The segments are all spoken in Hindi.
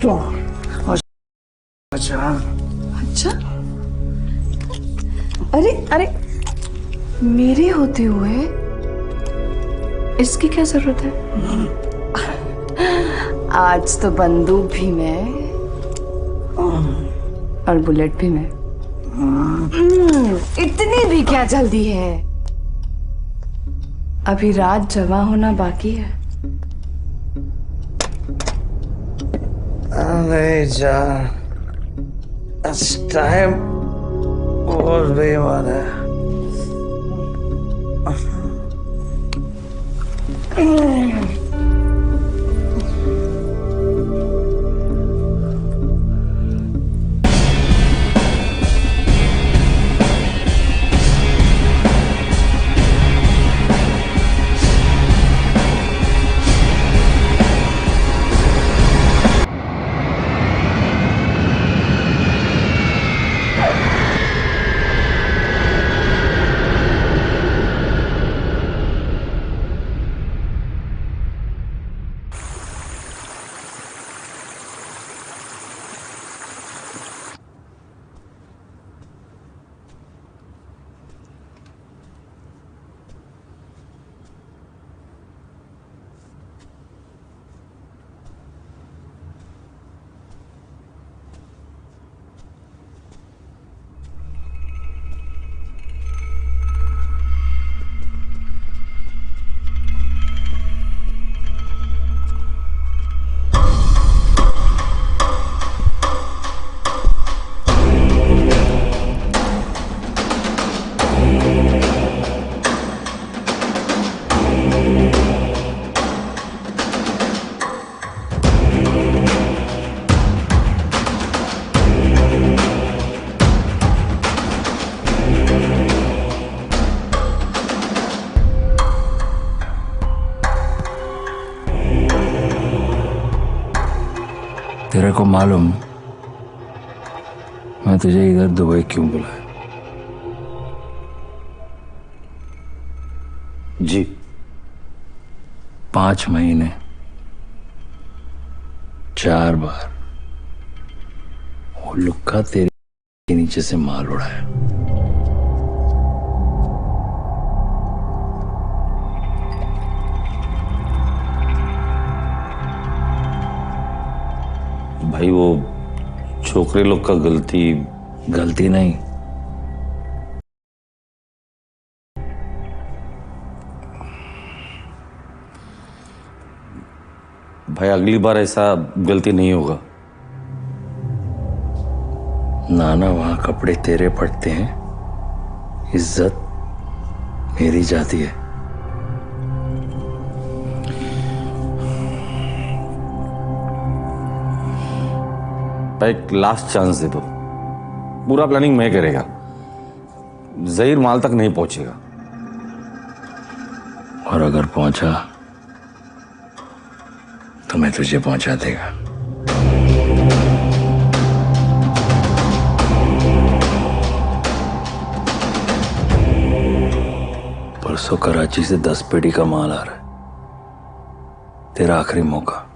तो अच्छा अच्छा, अरे अरे, मेरे होते हुए इसकी क्या जरूरत है? आज तो बंदूक भी मैं और बुलेट भी मैं। इतनी भी क्या जल्दी है? अभी रात जमा होना बाकी है। नहीं जान, इस टाइम बहुत बेईमान है। तेरे को मालूम मैं तुझे इधर दुबई क्यों बुलाया? जी 5 महीने 4 बार वो लुक्का तेरे के नीचे से माल उड़ाया। भाई वो छोकरे लोग का गलती नहीं, भाई अगली बार ऐसा गलती नहीं होगा। नाना वहां कपड़े तेरे पड़ते हैं, इज्जत मेरी जाती है। भाई एक लास्ट चांस दे दो, पूरा प्लानिंग मैं करेगा, जहीर माल तक नहीं पहुंचेगा। और अगर पहुंचा तो मैं तुझे पहुंचा देगा। परसों कराची से 10 पेटी का माल आ रहा है, तेरा आखिरी मौका।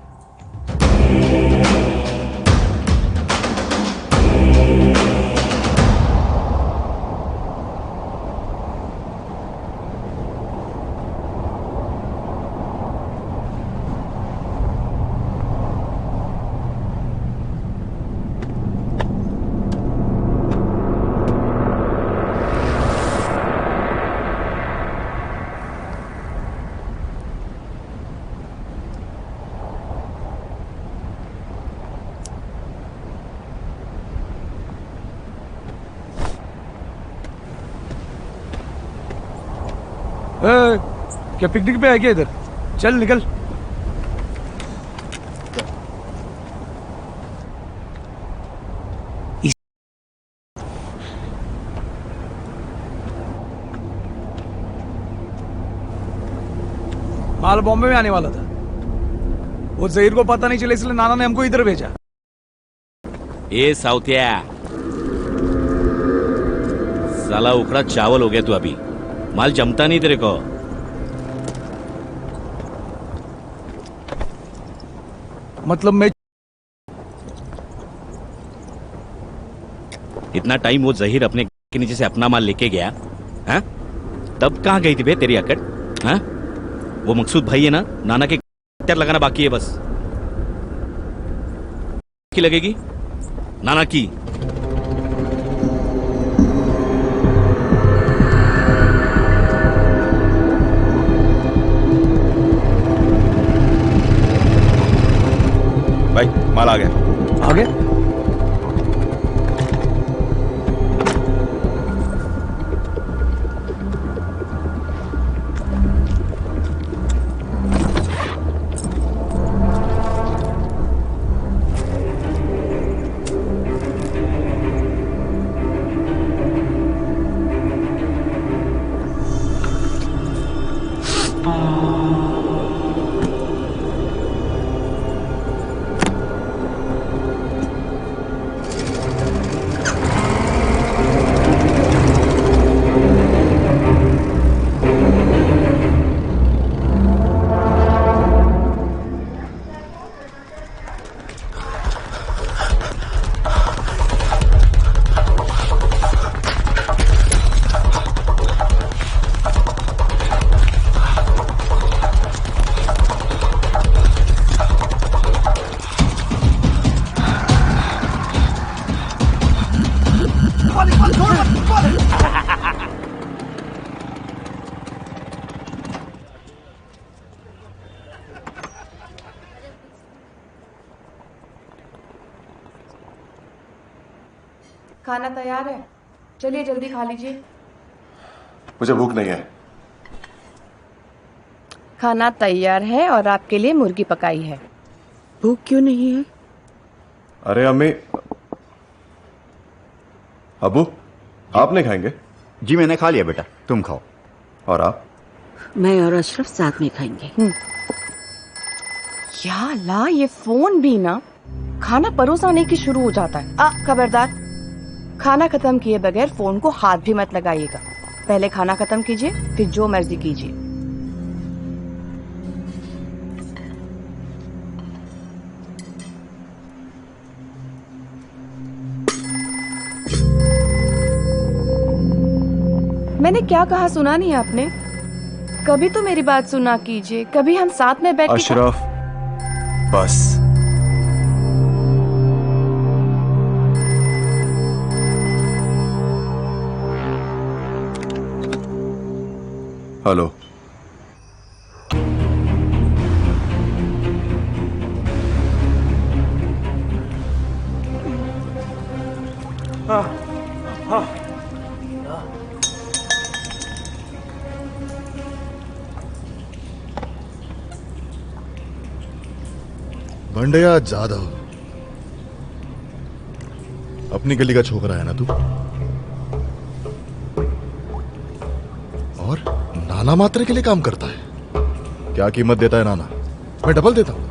क्या पिकनिक पे है क्या इधर? चल निकल। माल बॉम्बे में आने वाला था, वो जहीर को पता नहीं चला इसलिए नाना ने हमको इधर भेजा। ए साउथिया, साला उखड़ा चावल हो गया तू अभी। माल जमता नहीं तेरे को। मतलब मैं इतना टाइम वो जहीर अपने के नीचे से अपना माल लेके गया, हाँ? तब कहाँ गई थी बे तेरी अकड़? हाँ? वो मकसूद भाई है ना, नाना के हथियार लगाना बाकी है बस। की लगेगी नाना की। भाई माल आ गया। आ गया? खाना तैयार है, चलिए जल्दी खा लीजिए। मुझे भूख नहीं है। खाना तैयार है और आपके लिए मुर्गी पकाई है। भूख क्यों नहीं है? अरे अम्मी, अबू आप नहीं खाएंगे? जी मैंने खा लिया बेटा, तुम खाओ। और आप? मैं और अशरफ साथ में खाएंगे। या ला, ये फोन भी ना खाना परोसा नहीं की शुरू हो जाता है। खबरदार, खाना खत्म किए बगैर फोन को हाथ भी मत लगाइएगा। पहले खाना खत्म कीजिए, फिर जो मर्जी कीजिए। मैंने क्या कहा सुना नहीं आपने? कभी तो मेरी बात सुना कीजिए, कभी हम साथ में बैठ के अशरफ, बस। हेलो, भंडिया जाधव, अपनी गली का छोकरा है ना तू? और नाना मात्रे के लिए काम करता है। क्या कीमत देता है नाना? मैं डबल देता हूं।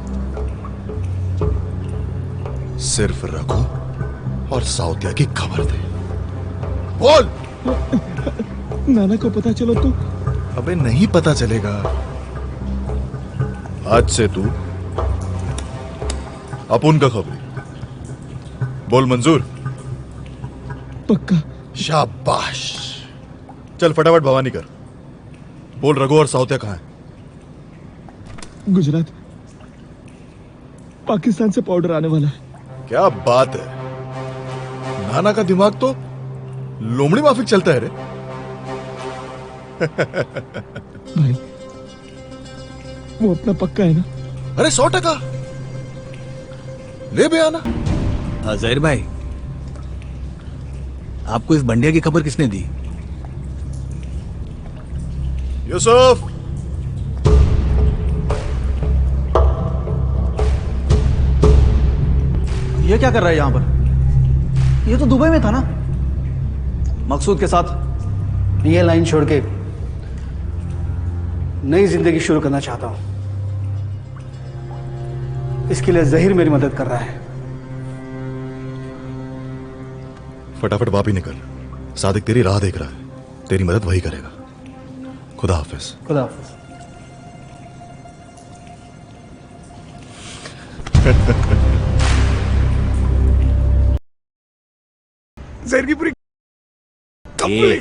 सिर्फ रघु और साउदिया की खबर दे। बोल। नाना को पता चलो तो? अबे नहीं पता चलेगा। आज से तू अपुन का खबरी। बोल मंजूर? पक्का। शाबाश। चल फटाफट भवानी कर। बोल रघु और साउतिया कहां है? गुजरात। पाकिस्तान से पाउडर आने वाला है। क्या बात है, नाना का दिमाग तो लोमड़ी माफिक चलता है रे। भाई वो अपना पक्का है ना? अरे 100% ले बे आना। जहीर भाई, आपको इस बंडिया की खबर किसने दी? यूसुफ, ये क्या कर रहा है यहां पर? ये तो दुबई में था ना? मकसूद के साथ ये लाइन छोड़ के नई जिंदगी शुरू करना चाहता हूं। इसके लिए जहीर मेरी मदद कर रहा है। फटाफट वापी निकल। सादिक तेरी राह देख रहा है, तेरी मदद वही करेगा। खुदा हाफिज। खुदा हाफिज। जहर की पूरी ए,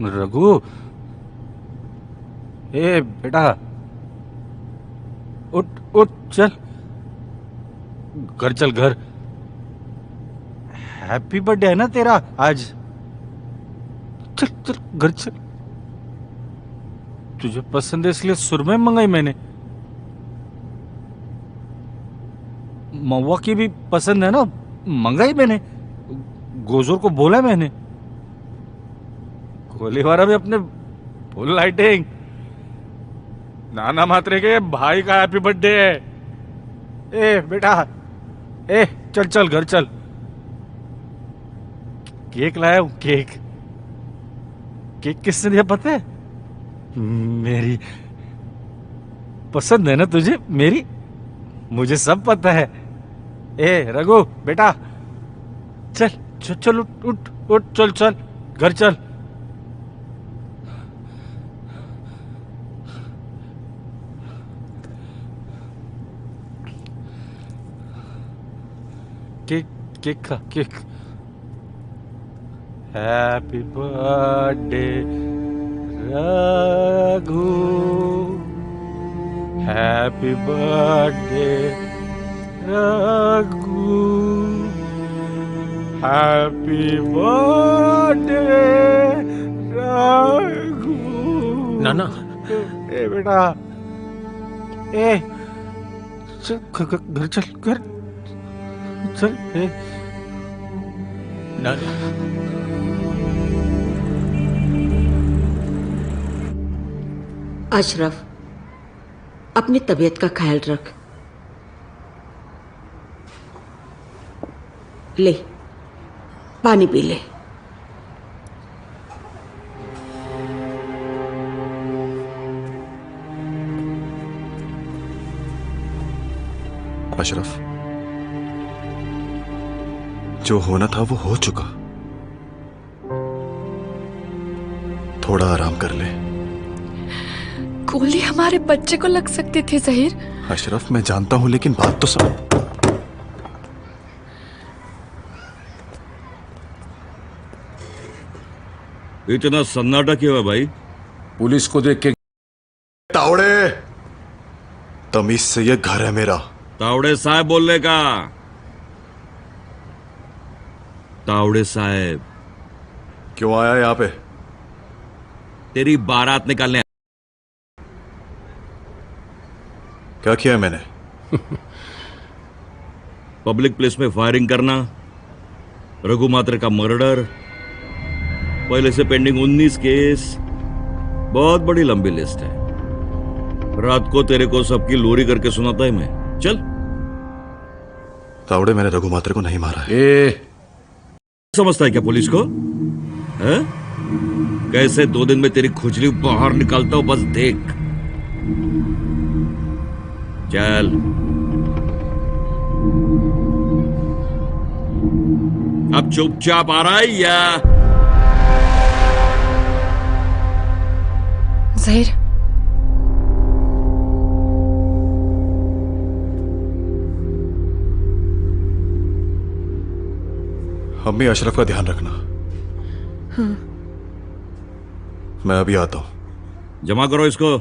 रघु, ए बेटा, उठ उठ, चल घर, चल घर। हैप्पी बर्थडे है ना तेरा आज। चल चल घर चल। तुझे पसंद है इसलिए सुरमई मंगाई मैंने। महुआ की भी पसंद है ना, मंगाई मैंने। गोजोर को बोला मैंने। कोलीवारा भी अपने फुल लाइटिंग। नाना मात्रे के भाई का हैप्पी बर्थडे है। ए बेटा, ए चल चल घर चल। केक लाया हूं, केक। केक किसने दिया पता है? मेरी पसंद है ना तुझे मेरी, मुझे सब पता है। ए रघु बेटा, चल चल चल, उठ उठ उठ, चल चल घर चल। केक केक खा, cake. Happy birthday Raghu, happy birthday Raghu, happy birthday Raghu. नाना, ए बेटा, ए चल घर चल, घर चल। ए नाना, अशरफ, अपनी तबीयत का ख्याल रख। ले पानी पी ले। अशरफ, जो होना था वो हो चुका। थोड़ा आराम कर ले। गोली हमारे बच्चे को लग सकती थी जहीर। अशरफ, मैं जानता हूं, लेकिन बात तो समझ। इतना सन्नाटा क्यों है भाई? पुलिस को देख के तावड़े, तमीज से ये घर है मेरा। तावड़े साहब बोलने का। तावड़े साहब। क्यों आया यहाँ पे? तेरी बारात निकालने। क्या किया मैंने? पब्लिक प्लेस में फायरिंग करना, रघु मात्रे का मर्डर, पहले से पेंडिंग 19 केस, बहुत बड़ी लंबी लिस्ट है। रात को तेरे को सबकी लोरी करके सुनाता है मैं। चल तावड़े, मैंने रघु मात्रे को नहीं मारा है। समझता है क्या पुलिस को? है? कैसे 2 दिन में तेरी खुजली बाहर निकालता हूं, बस देख। चल अब चुपचाप आ रहा है या? जहीर, अम्मी, अशरफ का ध्यान रखना। हाँ। मैं अभी आता हूं। जमा करो इसको।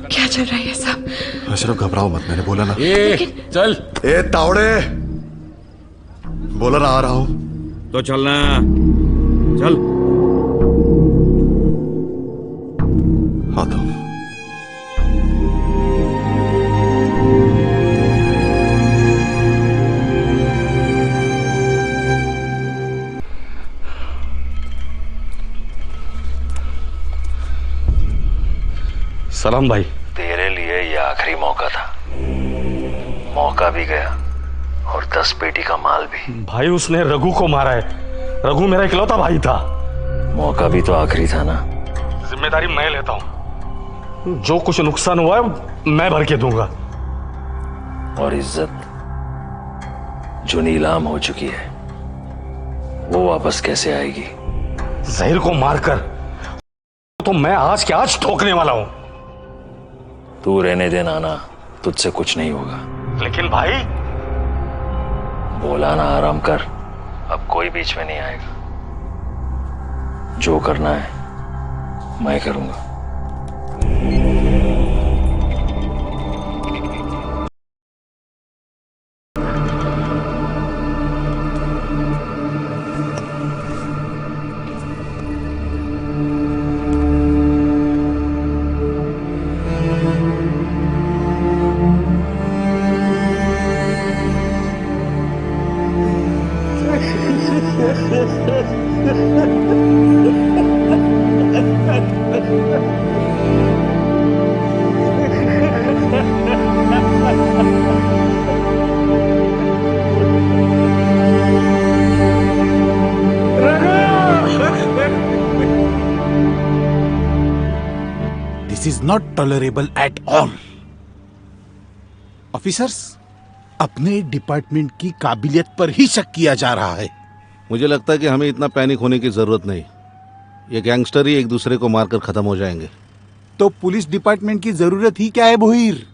क्या चल रहा है ये सब? अशरफ, घबराओ मत, मैंने बोला ना। चल। ए तावड़े, बोला ना आ रहा हूं। तो चलना, चल। आता हूं। सलाम भाई। तेरे लिए ये आखिरी मौका था। मौका भी गया और 10 पेटी का माल भी। भाई, उसने रघु को मारा है। रघु मेरा इकलौता भाई था। मौका भी तो आखिरी था ना। जिम्मेदारी मैं लेता हूं। जो कुछ नुकसान हुआ है मैं भर के दूंगा। और इज्जत जो नीलाम हो चुकी है वो वापस कैसे आएगी? जहीर को मारकर तो मैं आज के आज ठोकने वाला हूं। तू रहने दे नाना, तुझसे कुछ नहीं होगा। लेकिन भाई, बोला ना आराम कर, अब कोई बीच में नहीं आएगा। जो करना है मैं करूंगा। This is not tolerable at all. Officers, अपने डिपार्टमेंट की काबिलियत पर ही शक किया जा रहा है। मुझे लगता है कि हमें इतना पैनिक होने की जरूरत नहीं। ये गैंगस्टर ही एक दूसरे को मारकर खत्म हो जाएंगे। तो पुलिस डिपार्टमेंट की जरूरत ही क्या है भोईर?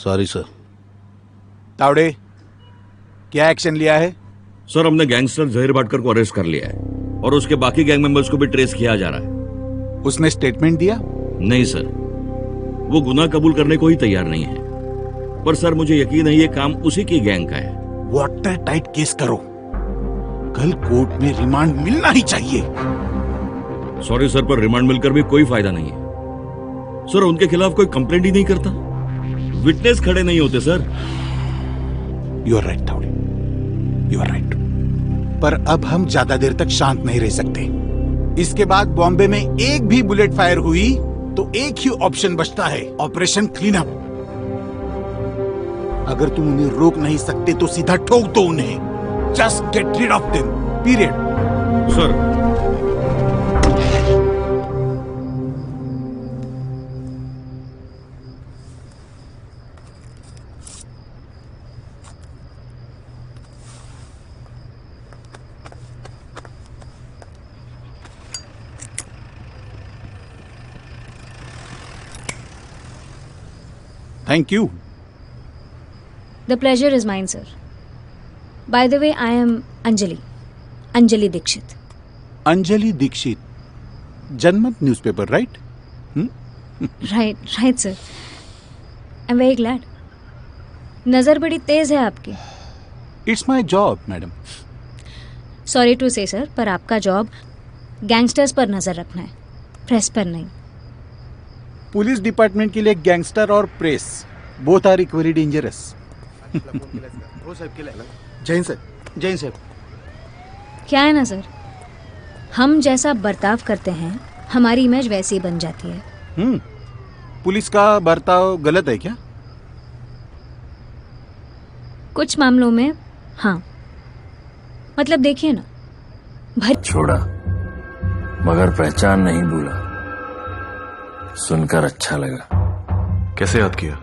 Sorry sir. तावड़े, क्या एक्शन लिया है? सर, हमने गैंगस्टर जहीर भाटकर को अरेस्ट कर लिया है और उसके बाकी गैंग मेंबर्स को भी ट्रेस किया जा रहा है। उसने स्टेटमेंट दिया? नहीं सर, वो गुनाह कबूल करने को ही तैयार नहीं है। पर सर, मुझे यकीन है ये काम उसी की गैंग का है। वाटर टाइट केस करो, कल कोर्ट में रिमांड मिलना ही चाहिए। सॉरी सर, पर रिमांड मिलकर भी कोई फायदा नहीं है। सर, उनके खिलाफ कोई कंप्लेंट ही नहीं करता, विटनेस खड़े नहीं होते sir. You are right Tawde, you are right. पर अब हम ज्यादा देर तक शांत नहीं रह सकते। इसके बाद बॉम्बे में एक भी बुलेट फायर हुई तो एक ही ऑप्शन बचता है, ऑपरेशन क्लीन अप। अगर तुम उन्हें रोक नहीं सकते तो सीधा ठोक दो उन्हें। Just get rid of them, period. Sir, Thank you. The pleasure is mine, sir. By the way, I am Anjali. Anjali Dikshit. Anjali Dikshit. Janmat newspaper, right? Right, sir. I'm very glad. नजर बड़ी तेज है आपकी। It's my job, madam. Sorry to say, sir, पर आपका जॉब गैंगस्टर्स पर नजर रखना है, प्रेस पर नहीं। पुलिस डिपार्टमेंट के लिए गैंगस्टर और press both are equally dangerous. Jain साहब, जैन साहब। क्या है ना सर, हम जैसा बर्ताव करते हैं हमारी इमेज वैसे ही बन जाती है। पुलिस का बर्ताव गलत है क्या? कुछ मामलों में हाँ, मतलब देखिए ना, छोड़ा मगर पहचान नहीं भूला। सुनकर अच्छा लगा। कैसे याद किया?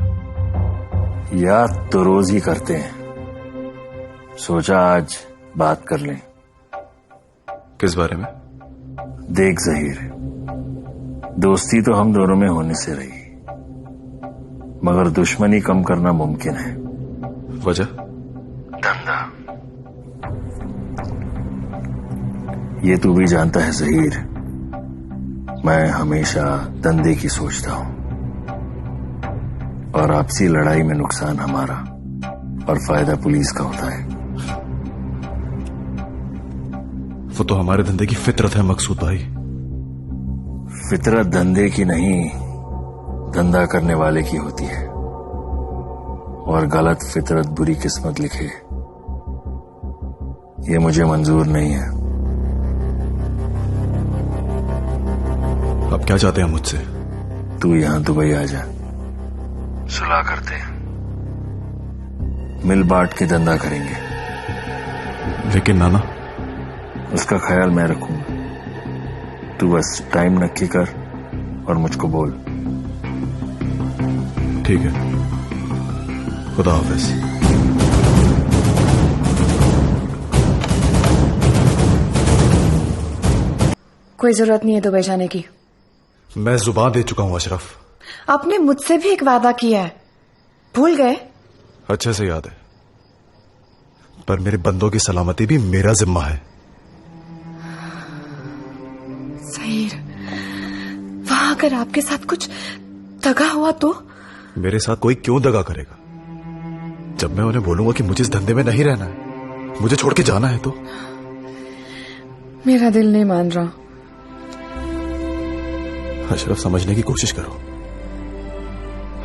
याद तो रोज ही करते हैं, सोचा आज बात कर लें। किस बारे में? देख जहीर, दोस्ती तो हम दोनों में होने से रही, मगर दुश्मनी कम करना मुमकिन है। वजह? धंधा। ये तू भी जानता है जहीर, मैं हमेशा धंधे की सोचता हूं, और आपसी लड़ाई में नुकसान हमारा और फायदा पुलिस का होता है। वो तो हमारे धंधे की फितरत है मकसूद भाई। फितरत धंधे की नहीं, धंधा करने वाले की होती है, और गलत फितरत बुरी किस्मत लिखे, ये मुझे मंजूर नहीं है। अब क्या चाहते हैं मुझसे? तू यहां दुबई आ जा, सुलह करते हैं, मिल बांट के धंधा करेंगे। लेकिन नाना, उसका ख्याल मैं रखूंगा। तू बस टाइम नक्की कर और मुझको बोल। ठीक है, खुदा हाफिज। कोई जरूरत नहीं है दुबई जाने की। मैं जुबान दे चुका हूं अशरफ। आपने मुझसे भी एक वादा किया है, भूल गए? अच्छे से याद है, पर मेरे बंदों की सलामती भी मेरा जिम्मा है। जहीर, वहां अगर आपके साथ कुछ दगा हुआ तो? मेरे साथ कोई क्यों दगा करेगा? जब मैं उन्हें बोलूंगा कि मुझे इस धंधे में नहीं रहना है, मुझे छोड़ के जाना है, तो मेरा दिल नहीं मान रहा। अशरफ, समझने की कोशिश करो।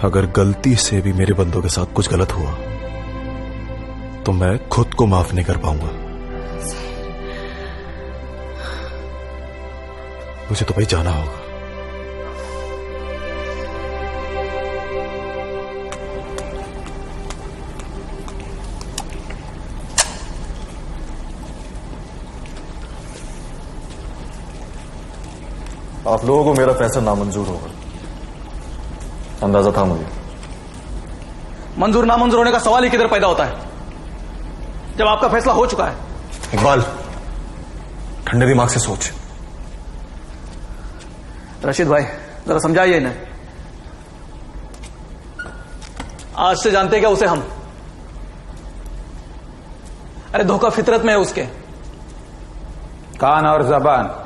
अगर गलती से भी मेरे बंदों के साथ कुछ गलत हुआ तो मैं खुद को माफ नहीं कर पाऊंगा। मुझे तो भाई जाना होगा। आप लोगों को मेरा फैसला नामंजूर होगा, अंदाजा था मुझे। मंजूर नामंजूर होने का सवाल ही किधर पैदा होता है जब आपका फैसला हो चुका है। इकबाल, ठंडे दिमाग से सोच। रशीद भाई, जरा समझाइए इन्हें। आज से जानते क्या उसे हम? अरे धोखा फितरत में है उसके। कान और जबान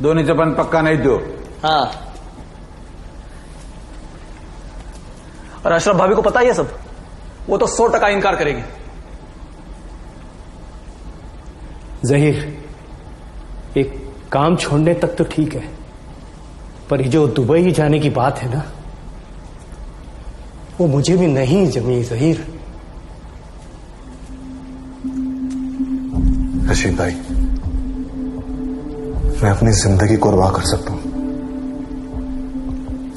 दोनों जबान पक्का नहीं दो। हाँ, और अशरफ भाभी को पता ही है सब, वो तो 100% इनकार करेगी। जहीर, एक काम छोड़ने तक तो ठीक है, पर ये जो दुबई जाने की बात है ना, वो मुझे भी नहीं जमी जहीर। रशीद भाई, मैं अपनी जिंदगी कुर्बान कर सकता हूं,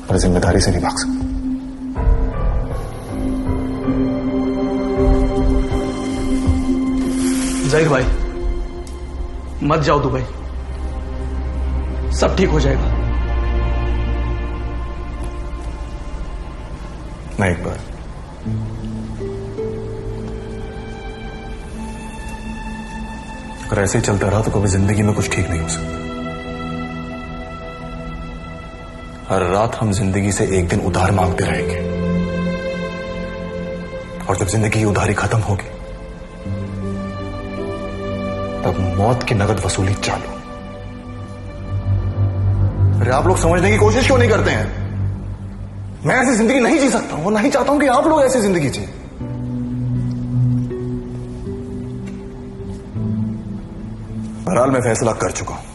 पर जिम्मेदारी से नहीं भाग सकता। जहीर भाई, मत जाओ दुबई, सब ठीक हो जाएगा। नहीं इकबाल, अगर ऐसे ही चलता रहा तो कभी जिंदगी में कुछ ठीक नहीं हो सकता। हर रात हम जिंदगी से एक दिन उधार मांगते रहेंगे, और जब जिंदगी की उधारी खत्म होगी तब मौत की नगद वसूली चालू। अरे आप लोग समझने की कोशिश क्यों नहीं करते हैं? मैं ऐसी जिंदगी नहीं जी सकता हूं, और नहीं चाहता हूं कि आप लोग ऐसी जिंदगी जिए। बहरहाल मैं फैसला कर चुका हूं।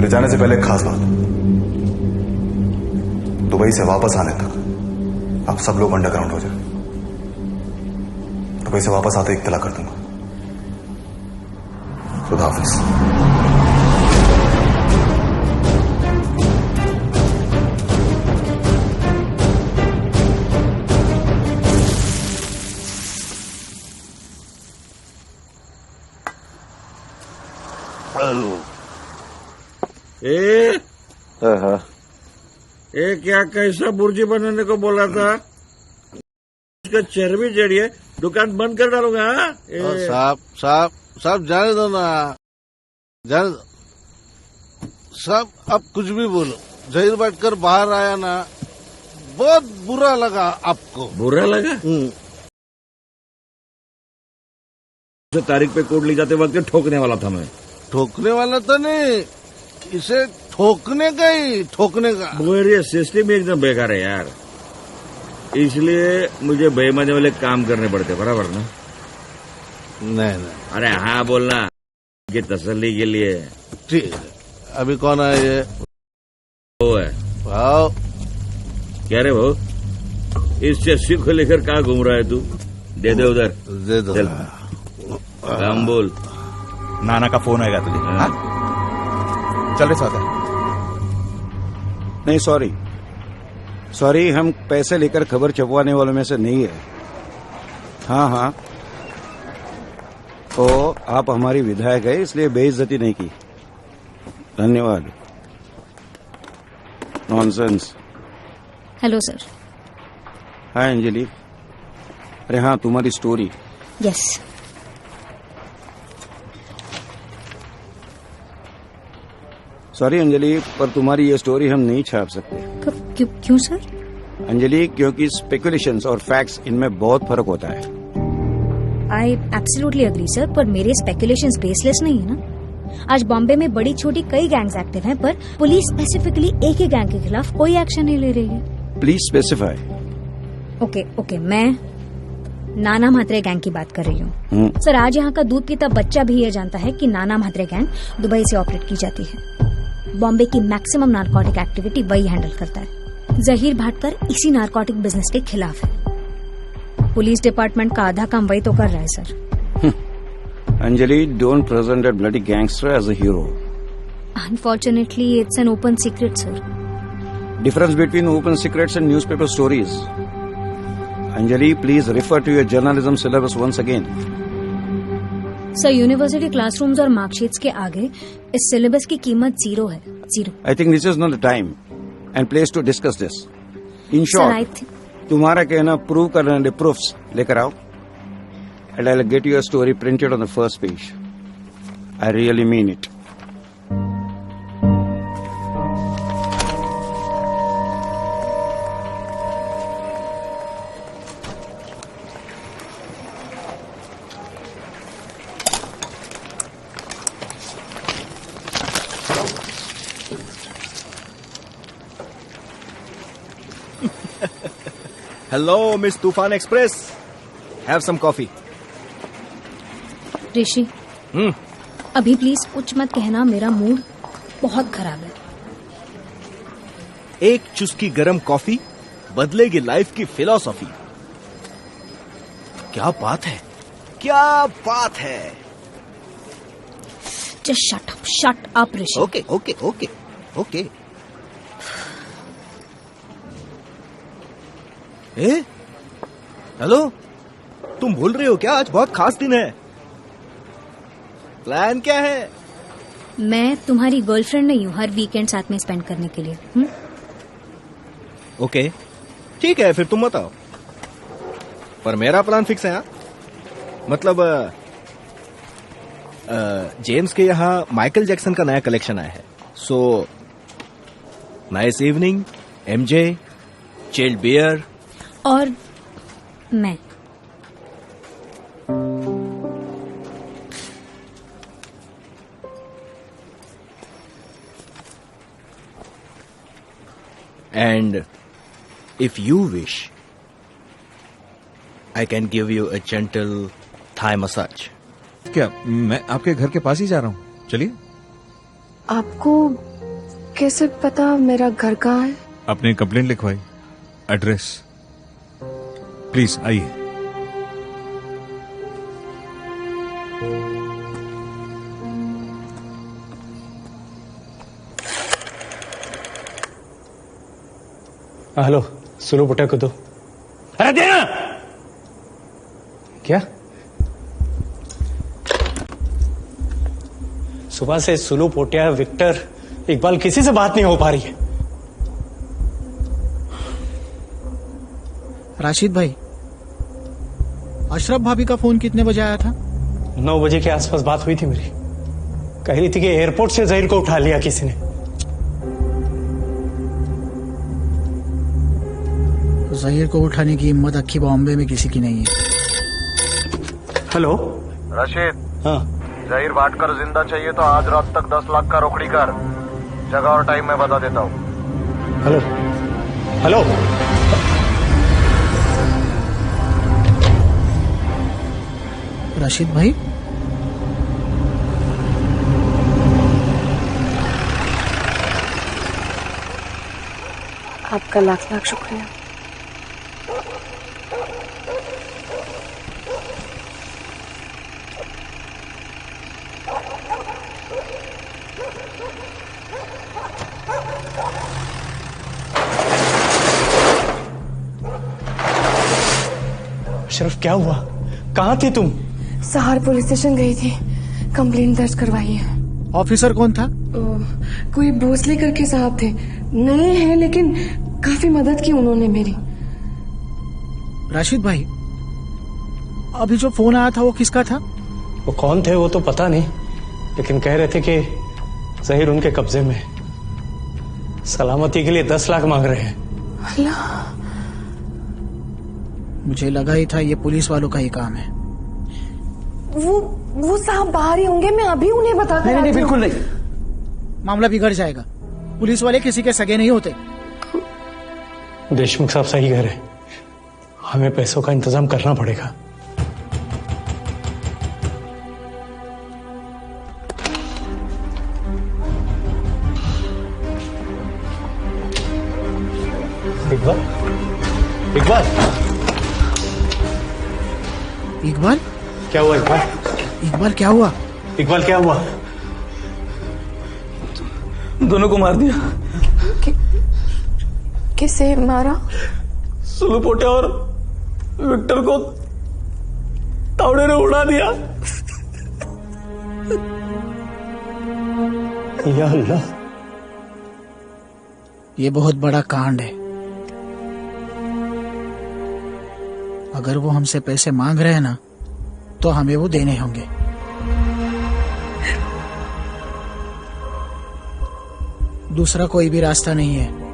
मेरे जाने से पहले एक खास बात, दुबई से वापस आने तक आप सब लोग अंडरग्राउंड हो जाए। दुबई से वापस आते ही इत्तला कर दूंगा। खुदा हाफिज। क्या कैसा बुर्जी बनाने को बोला था? इसका चर्बी जड़ी है, दुकान बंद कर डालूंगा। साहब साहब साहब जाने दो ना, जाने दो साहब। अब कुछ भी बोलो, जहीर बैठकर बाहर आया ना, बहुत बुरा लगा आपको। बुरा लगा? तारीख पे कोर्ट ले जाते वक्त ठोकने वाला था मैं। ठोकने वाला तो नहीं, इसे ठोकने का ही, ठोकने का। मेरी सिस्टम एकदम बेकार है यार, इसलिए मुझे बेईमानी वाले काम करने पड़ते, बराबर ना? नहीं। अरे हाँ बोलना, ये तसल्ली के लिए। ठीक है। अभी कौन है ये? वो है भाव। क्या रे वो? इस चस्सी को लेकर कहाँ घूम रहा है तू? दे दे उधर। दे दो। चल काम बोल। नाना का फोन आएगा तुझे। हाँ? चल रहे साथ है। नहीं सॉरी, हम पैसे लेकर खबर छपवाने वालों में से नहीं है। हाँ, तो आप हमारी विधायक है, इसलिए बेइज्जती नहीं की। धन्यवाद। Nonsense. Hello sir. Hi Anjali. अरे हाँ, तुम्हारी स्टोरी। यस। सॉरी अंजलि, पर तुम्हारी ये स्टोरी हम नहीं छाप सकते। क्यों सर? अंजलि, क्योंकि स्पेकुलेशंस और फैक्ट्स इनमें बहुत फर्क होता है। आई एब्सोल्युटली एग्री सर, पर मेरे स्पेकुलेशंस बेसलेस नहीं है ना। आज बॉम्बे में बड़ी छोटी कई गैंग्स एक्टिव हैं, पर पुलिस स्पेसिफिकली एक ही गैंग के खिलाफ कोई एक्शन नहीं ले रही है। Please specify. ओके, मैं नाना म्हात्रे गैंग की बात कर रही हूँ। सर, आज यहाँ का दूध पीता बच्चा भी ये जानता है कि नाना म्हात्रे गैंग दुबई से ऑपरेट की जाती है। बॉम्बे की मैक्सिमम नारकोटिक एक्टिविटी वही हैंडल करता है। जहीर भाटकर इसी नारकोटिक बिजनेस के खिलाफ है। पुलिस डिपार्टमेंट का आधा काम वही तो कर रहा है sir. Anjali, don't present that bloody gangster as a hero. Unfortunately it's an open secret sir. Difference between open secrets and newspaper stories. Anjali, please refer to your journalism syllabus once again. Sir, university classrooms और मार्कशीट्स के आगे इस सिलेबस की कीमत 0 है। 0। I think this is not the time and place to discuss this. In short, तुम्हारा कहना प्रूव करने वाले प्रूफ्स लेकर आओ, and I will get your story printed on the first page. I really mean it. Hello miss तूफान एक्सप्रेस, हैव सम कॉफी। ऋषि, अभी प्लीज कुछ मत कहना, मेरा मूड बहुत खराब है। एक चुस्की गरम कॉफी बदलेगी लाइफ की फिलॉसफी। क्या बात है, क्या बात है। जस्ट शट अप ऋषि। ओके। हेलो, तुम भूल रहे हो क्या, आज बहुत खास दिन है। प्लान क्या है? मैं तुम्हारी गर्लफ्रेंड नहीं हूँ हर वीकेंड साथ में स्पेंड करने के लिए। ओके, ठीक है, फिर तुम बताओ। पर मेरा प्लान फिक्स है। मतलब जेम्स के यहाँ माइकल जैक्सन का नया कलेक्शन आया है, so nice evening, MJ, chilled beer और मैं। And if you wish, I can give you a gentle Thai massage. क्या मैं आपके घर के पास ही जा रहा हूँ? चलिए। आपको कैसे पता मेरा घर कहाँ है? आपने कंप्लेंट लिखवाई, एड्रेस। प्लीज आइए। हेलो, सुनो पोटिया को दो। अरे देना। क्या? सुबह से सुलू, पोटिया, विक्टर, इकबाल किसी से बात नहीं हो पा रही है। राशिद भाई, अशरफ भाभी का फोन कितने बजे आया था? 9 बजे के आसपास बात हुई थी मेरी। कह रही थी कि एयरपोर्ट से जहीर को उठा लिया किसी ने। जहीर को उठाने की हिम्मत अक्खी बॉम्बे में किसी की नहीं है। हेलो रशीद। हाँ। जहीर वाटकर जिंदा चाहिए तो आज रात तक 10 लाख का रोकड़ी कर। जगह और टाइम मैं बता देता हूँ। Hello hello. राशिद भाई, आपका लाख लाख शुक्रिया। अशरफ, क्या हुआ? कहाँ थी तुम? सहार पुलिस स्टेशन गई थी, कंप्लेंट दर्ज करवाई है। ऑफिसर कौन था? कोई भोसले करके साहब थे, नए हैं लेकिन काफी मदद की उन्होंने मेरी। राशिद भाई, अभी जो फोन आया था वो किसका था? वो कौन थे वो तो पता नहीं, लेकिन कह रहे थे कि जहीर उनके कब्जे में। सलामती के लिए 10 लाख मांग रहे हैं। अल्लाह, मुझे लगा ही था ये पुलिस वालों का ही काम है। वो साहब बाहर ही होंगे, मैं अभी उन्हें बता कर। नहीं, बिल्कुल नहीं, मामला बिगड़ जाएगा। पुलिस वाले किसी के सगे नहीं होते। देशमुख साहब सही कह रहे, हमें पैसों का इंतजाम करना पड़ेगा। इकबाल, इकबाल, इकबाल, क्या हुआ? इकबाल, इकबाल क्या हुआ? इकबाल क्या हुआ? दोनों को मार दिया। किसे मारा? सुलू, पोटिया और विक्टर को तावड़े ने उड़ा दिया। या अल्लाह, ये बहुत बड़ा कांड है। अगर वो हमसे पैसे मांग रहे हैं ना, तो हमें वो देने होंगे। दूसरा कोई भी रास्ता नहीं है।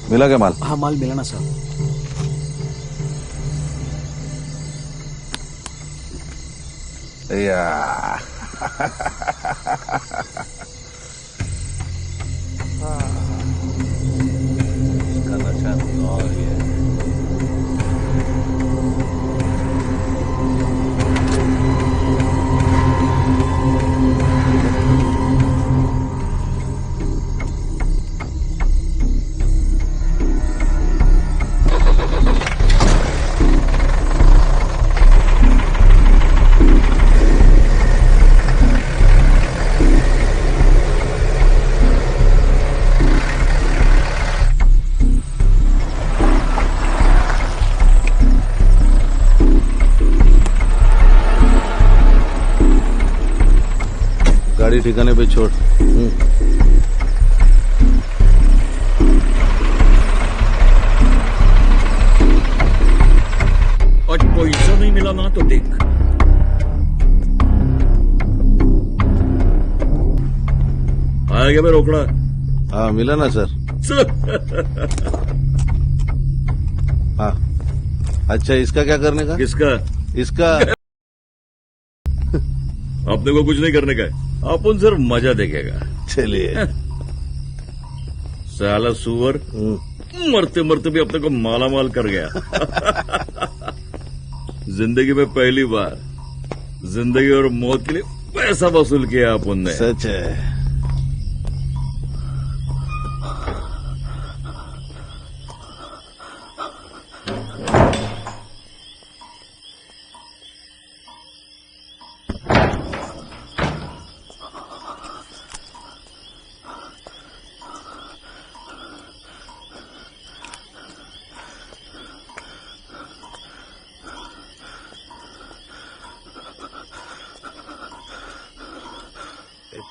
मिला क्या माल? हाँ, माल मिला ना सर। या इसका नशा और ये गाड़ी ठिकाने पे छोड़। आज पैसा नहीं मिला ना तो देख। आया क्या मैं रोकड़ा? हाँ मिला ना सर। हाँ अच्छा, इसका क्या करने का? किसका? इसका अपने को कुछ नहीं करने का है, अपन सिर्फ मजा देखेगा। चलिए। साला सुअर मरते मरते भी अपने को माला माल कर गया। जिंदगी में पहली बार जिंदगी और मौत के लिए पैसा वसूल किया अपन ने। सच है।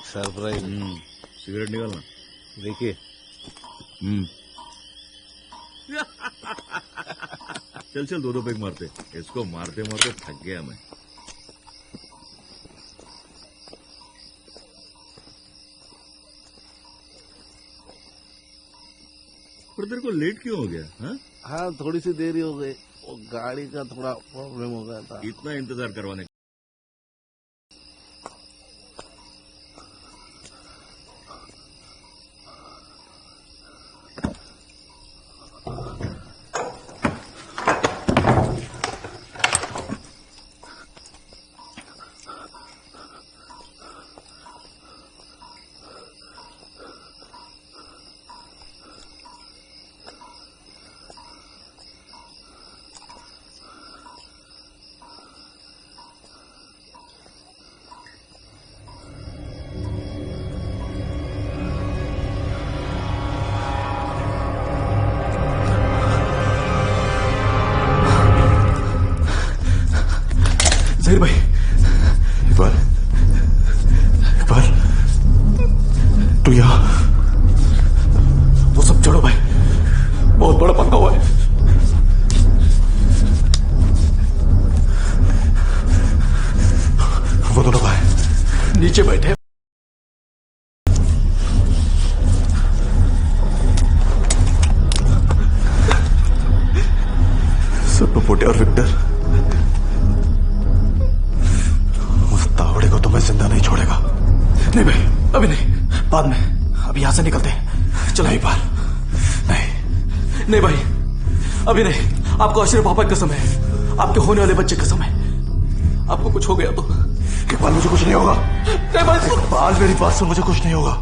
सरप्राइज। सिगरेट निकालना। देखिए। चल चल, दो पैक मारते। इसको मारते मारते थक गया मैं। पर तेरे को लेट क्यों हो गया? हाँ थोड़ी सी देरी हो गई, वो गाड़ी का थोड़ा प्रॉब्लम हो गया था। इतना इंतजार करवाने। जहीर भाई, एक बार तू यहाँ। वो सब छोड़ो भाई, बहुत बड़ा पंगा हुआ है। वो दोनों भाई नीचे बैठे। सप्पोटे और विक्टर, मैं जिंदा नहीं छोड़ेगा। नहीं भाई, अभी नहीं, बाद में। अभी यहां से निकलते हैं। चलो एक बार। नहीं भाई, अभी नहीं। आपको आश्रय पापा की कसम है, आपके होने वाले बच्चे की कसम है। आपको कुछ हो गया तो इकबाल, मुझे कुछ नहीं होगा। नहीं भाई इकबाल, मेरी बात सुन, मुझे कुछ नहीं होगा।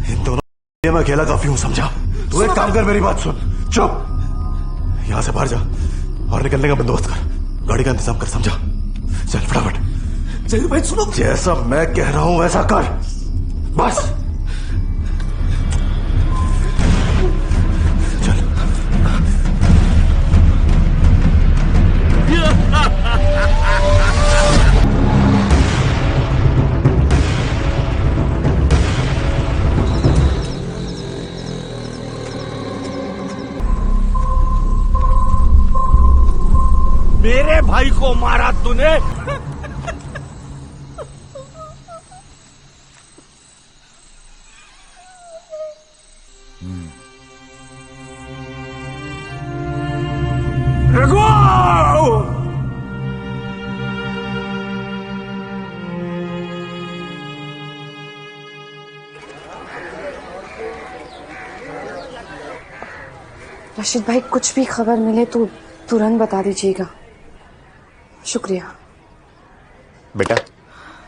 इन दोनों मैं अकेला काफी हूं, समझा? तू एक काम कर, मेरी बात सुन। चुप। यहां से बाहर जा और निकलने का बंदोबस्त कर। गाड़ी का इंतजाम कर, समझा? चल फटाफट। जहीर भाई सुनो, जैसा मैं कह रहा हूं वैसा कर, बस। चल। मेरे भाई को मारा तूने? रशीद भाई, कुछ भी खबर मिले तो तुरंत बता दीजिएगा। शुक्रिया। बेटा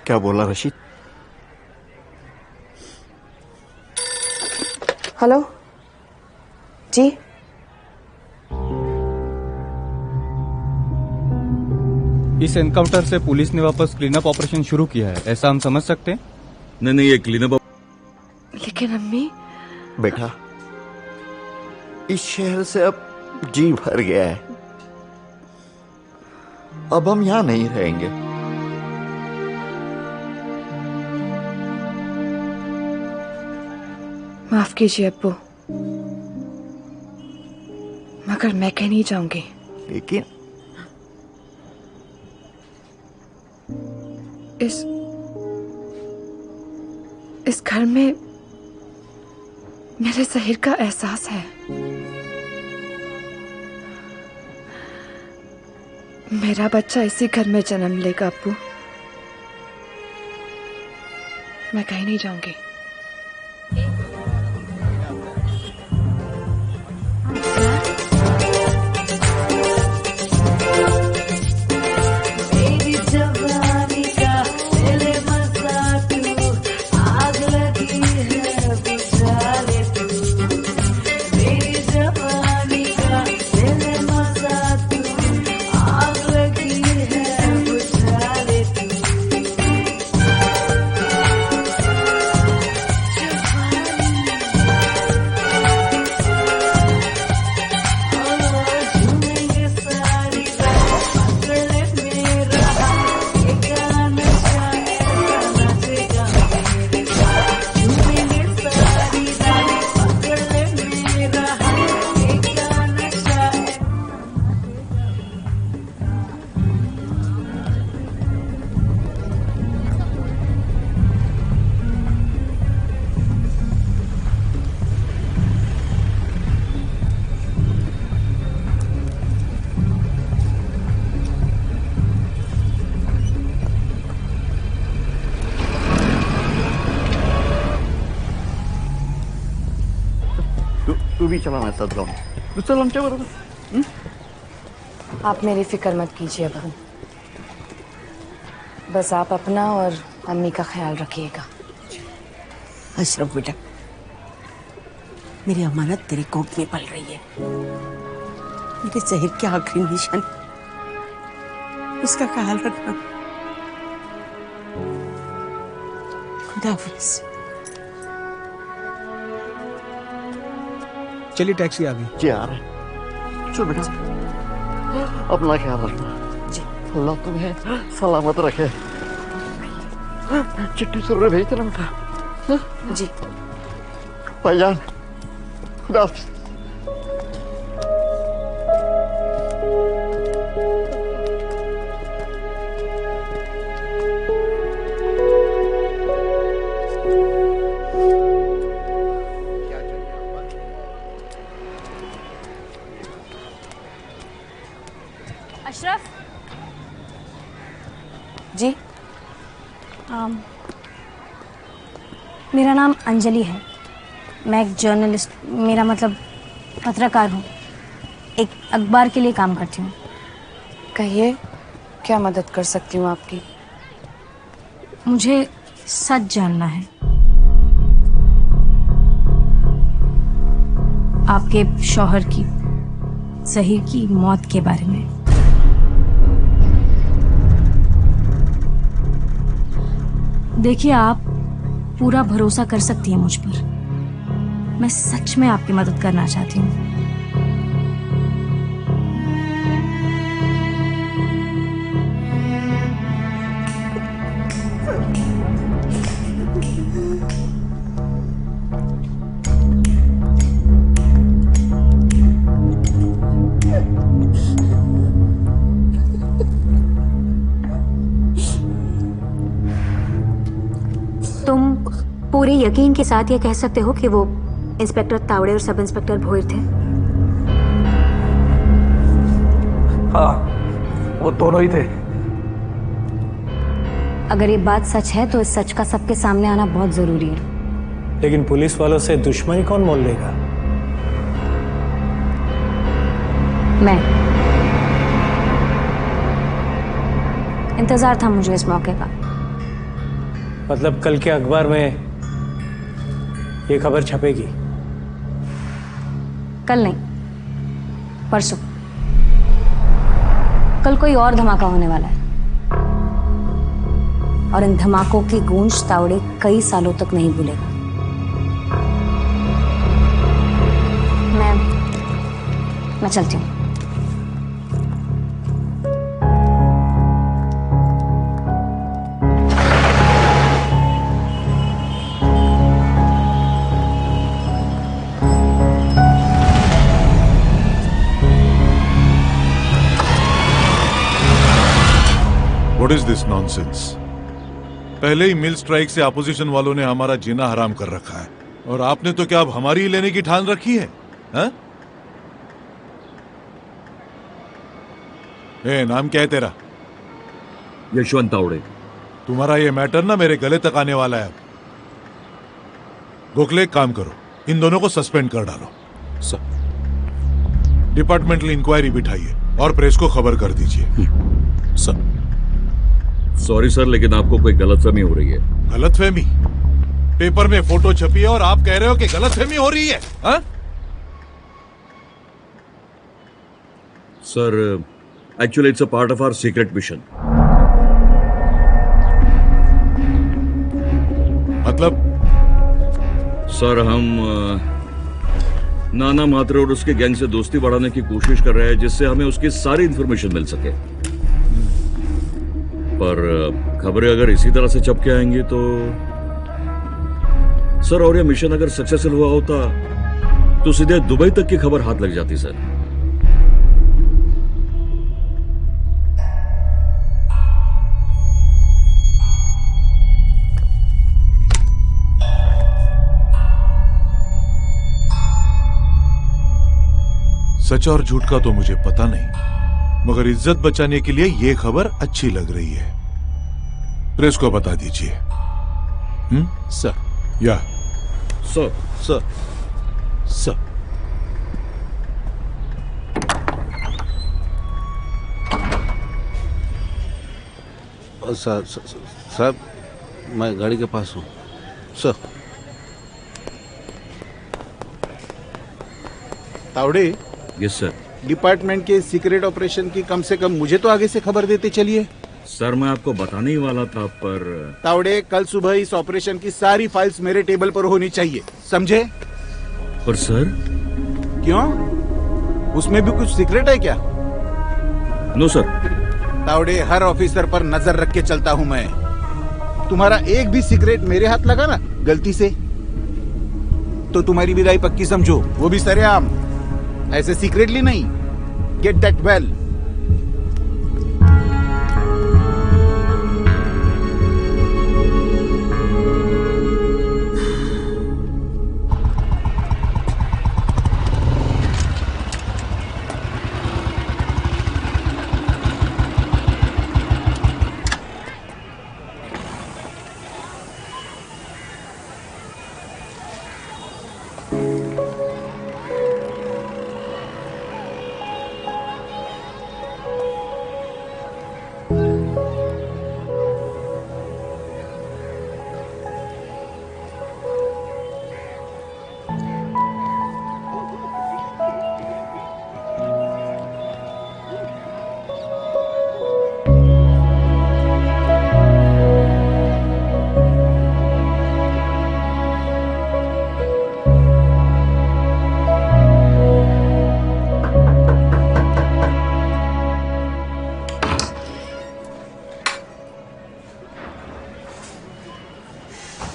क्या बोला रशीद? हेलो जी। इस एनकाउंटर से पुलिस ने वापस क्लीनअप ऑपरेशन शुरू किया है, ऐसा हम समझ सकते हैं? नहीं, ये क्लीनअप। लेकिन अम्मी। बेटा इस शहर से अब जी भर गया है, अब हम यहां नहीं रहेंगे। माफ कीजिए अब्बू, मगर मैं कहीं नहीं जाऊंगी। लेकिन इस घर में मेरे ज़हीर का एहसास है। मेरा बच्चा इसी घर में जन्म लेगा अब्बू। मैं कहीं नहीं जाऊंगी। तू भी चला, मैं साथ जाऊँ। तू चल, हम क्या बराबर। आप मेरी फिक्र मत कीजिए बहन, बस आप अपना और अम्मी का ख्याल रखिएगा। अशरफ बेटा, मेरी अमानत तेरे कोख में पल रही है। मेरे ज़हीर की आखिरी निशान, उसका ख्याल रखना। खुदा हाफिज़। चलिए, टैक्सी आ गई। जी आ रहे। चल बेटा, अपना ख्याल रखना। जी, अल्लाह तुम्हें सलामत रखे। चिट्ठी जरूर भेज देना बेटा। जी भाईजान, खुदा हाफिज़। अशरफ जी, मेरा नाम अंजलि है। मैं एक जर्नलिस्ट, मेरा मतलब पत्रकार हूँ। एक अखबार के लिए काम करती हूँ। कहिए, क्या मदद कर सकती हूँ आपकी? मुझे सच जानना है आपके शौहर की, ज़हीर की मौत के बारे में। देखिए, आप पूरा भरोसा कर सकती हैं मुझ पर। मैं सच में आपकी मदद करना चाहती हूँ। तुम पूरे यकीन के साथ ये कह सकते हो कि वो इंस्पेक्टर तावड़े और सब इंस्पेक्टर भोईर थे? हाँ, वो दोनों ही थे। अगर ये बात सच है तो इस सच का सबके सामने आना बहुत जरूरी है। लेकिन पुलिस वालों से दुश्मनी कौन मोल लेगा? मैं। इंतजार था मुझे इस मौके का। मतलब कल के अखबार में ये खबर छपेगी? कल नहीं, परसों। कल कोई और धमाका होने वाला है और इन धमाकों की गूंज तावड़े कई सालों तक नहीं भूलेगा। मैं चलती हूँ। What is this nonsense? पहले ही मिल स्ट्राइक से अपोजिशन वालों ने हमारा जीना हराम कर रखा है, और आपने तो क्या अब हमारी ही लेने की ठान रखी है? हा? नाम क्या है तेरा? यशवंत तावड़े। तुम्हारा ये मैटर ना मेरे गले तक आने वाला है। गोखले, एक काम करो, इन दोनों को सस्पेंड कर डालो। सर, डिपार्टमेंटल इंक्वायरी बिठाइए और प्रेस को खबर कर दीजिए। सर। सॉरी सर, लेकिन आपको कोई गलतफहमी हो रही है। गलतफहमी? पेपर में फोटो छपी है और आप कह रहे हो कि गलतफहमी हो रही है? हा? Sir, actually it's a part of our secret mission. मतलब? सर, हम नाना मात्रे और उसके गैंग से दोस्ती बढ़ाने की कोशिश कर रहे हैं, जिससे हमें उसकी सारी इंफॉर्मेशन मिल सके। पर खबरें अगर इसी तरह से छप के आएंगी तो सर, और ये मिशन अगर सक्सेसफुल हुआ होता तो सीधे दुबई तक की खबर हाथ लग जाती सर। सच और झूठ का तो मुझे पता नहीं, मगर इज्जत बचाने के लिए ये खबर अच्छी लग रही है। प्रेस को बता दीजिए। सर। या सर। सर। सर। साहब, मैं गाड़ी के पास हूँ। Sir. Tawde. Yes sir. Department के सीक्रेट ऑपरेशन की कम से कम मुझे तो आगे से खबर देते चलिए। सर, मैं आपको बताने ही वाला था, पर तावड़े, कल सुबह इस ऑपरेशन की सारी फाइल्स मेरे टेबल पर होनी चाहिए, समझे? पर सर। क्यों? उसमें भी कुछ सीक्रेट है क्या? No sir. तावड़े, हर ऑफिसर पर नजर रख के चलता हूं मैं। तुम्हारा एक भी सीक्रेट मेरे हाथ लगा ना गलती से, तो तुम्हारी विदाई पक्की समझो, वो भी सरेआम, ऐसे सीक्रेटली नहीं। Get that well.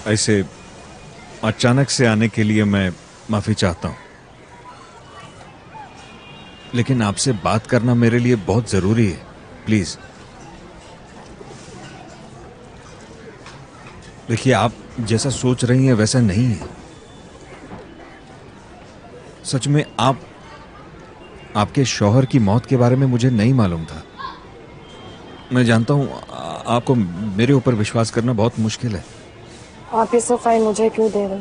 ऐसे अचानक से आने के लिए मैं माफी चाहता हूं, लेकिन आपसे बात करना मेरे लिए बहुत जरूरी है। प्लीज। देखिए, आप जैसा सोच रही हैं वैसा नहीं है। सच में आपके शौहर की मौत के बारे में मुझे नहीं मालूम था। मैं जानता हूं आपको मेरे ऊपर विश्वास करना बहुत मुश्किल है। आप ये सफाई मुझे क्यों दे रहे?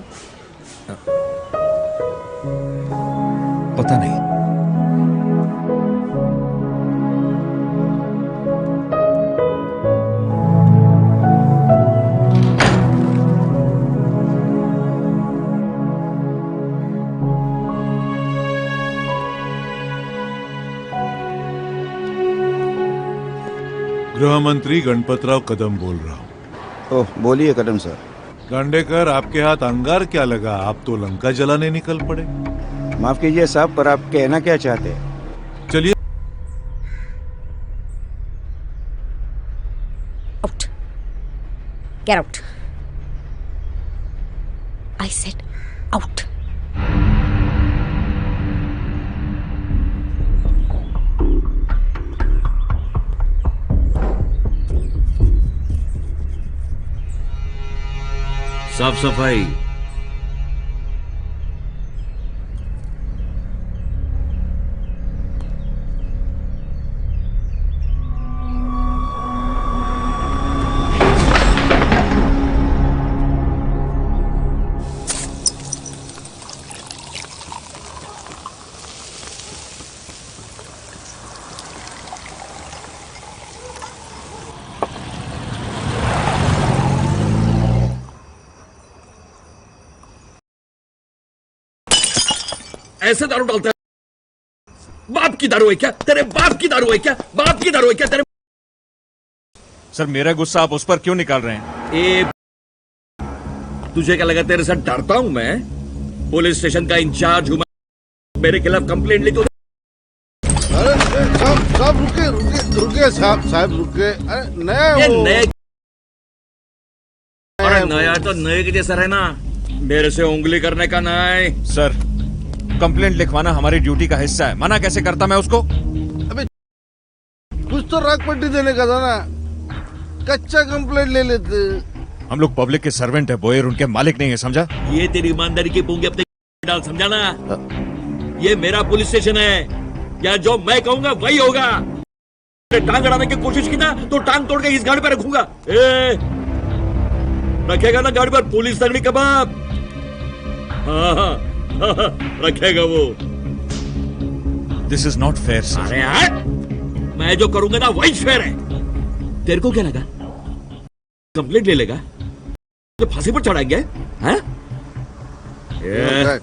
पता नहीं। गृह मंत्री गणपतराव कदम बोल रहा हूँ। ओह, बोलिए कदम सर। गांडेकर, आपके हाथ अंगार क्या लगा? आप तो लंका जलाने निकल पड़े। माफ कीजिए साहब, पर आप कहना क्या चाहते हैं? चलिए। Out. Get out. I said out. साफ सफाई। ऐसे दारू डालता है? बाप की दारू है क्या? तेरे बाप की दारू है क्या? बाप की दारू है क्या तेरे? सर मेरा गुस्सा आप उस पर क्यों निकाल रहे हैं? तुझे क्या लगा तेरे साथ डरता हूं मैं? पुलिस स्टेशन का इंचार्ज हूं मैं। मेरे खिलाफ कंप्लेंट लिखो। अरे साहब रुके रुके रुके साहब रुके। अरे नया अरे नया तो नए के जैसा रहना। मेरे से उंगली करने का नहीं। सर कंप्लेंट लिखवाना हमारी ड्यूटी का हिस्सा है। मना कैसे करता मैं उसको? अबे कुछ तो राग पट्टी देने का था ना। कच्चा कंप्लेंट ले लेते। हम लोग पब्लिक के सर्वेंट है बोयर, उनके मालिक नहीं है, समझा? ये तेरी ईमानदारी की पूंगी अपने डाल, समझा ना? ये मेरा पुलिस स्टेशन है। या जो मैं कहूंगा वही होगा। टांग अड़ाने की कोशिश की ना तो टांग तोड़ के इस गाड़ी पर रखूंगा। रखेगा ना गाड़ी पर पुलिस तगड़ी कबाब? हाँ रखेगा वो। This is not fair sir. अरे यार मैं जो करूंगा ना वही फेयर है। तेरे को क्या लगा कंप्लेंट ले लेगा तो फांसी पर चढ़ाएंगे? हैं?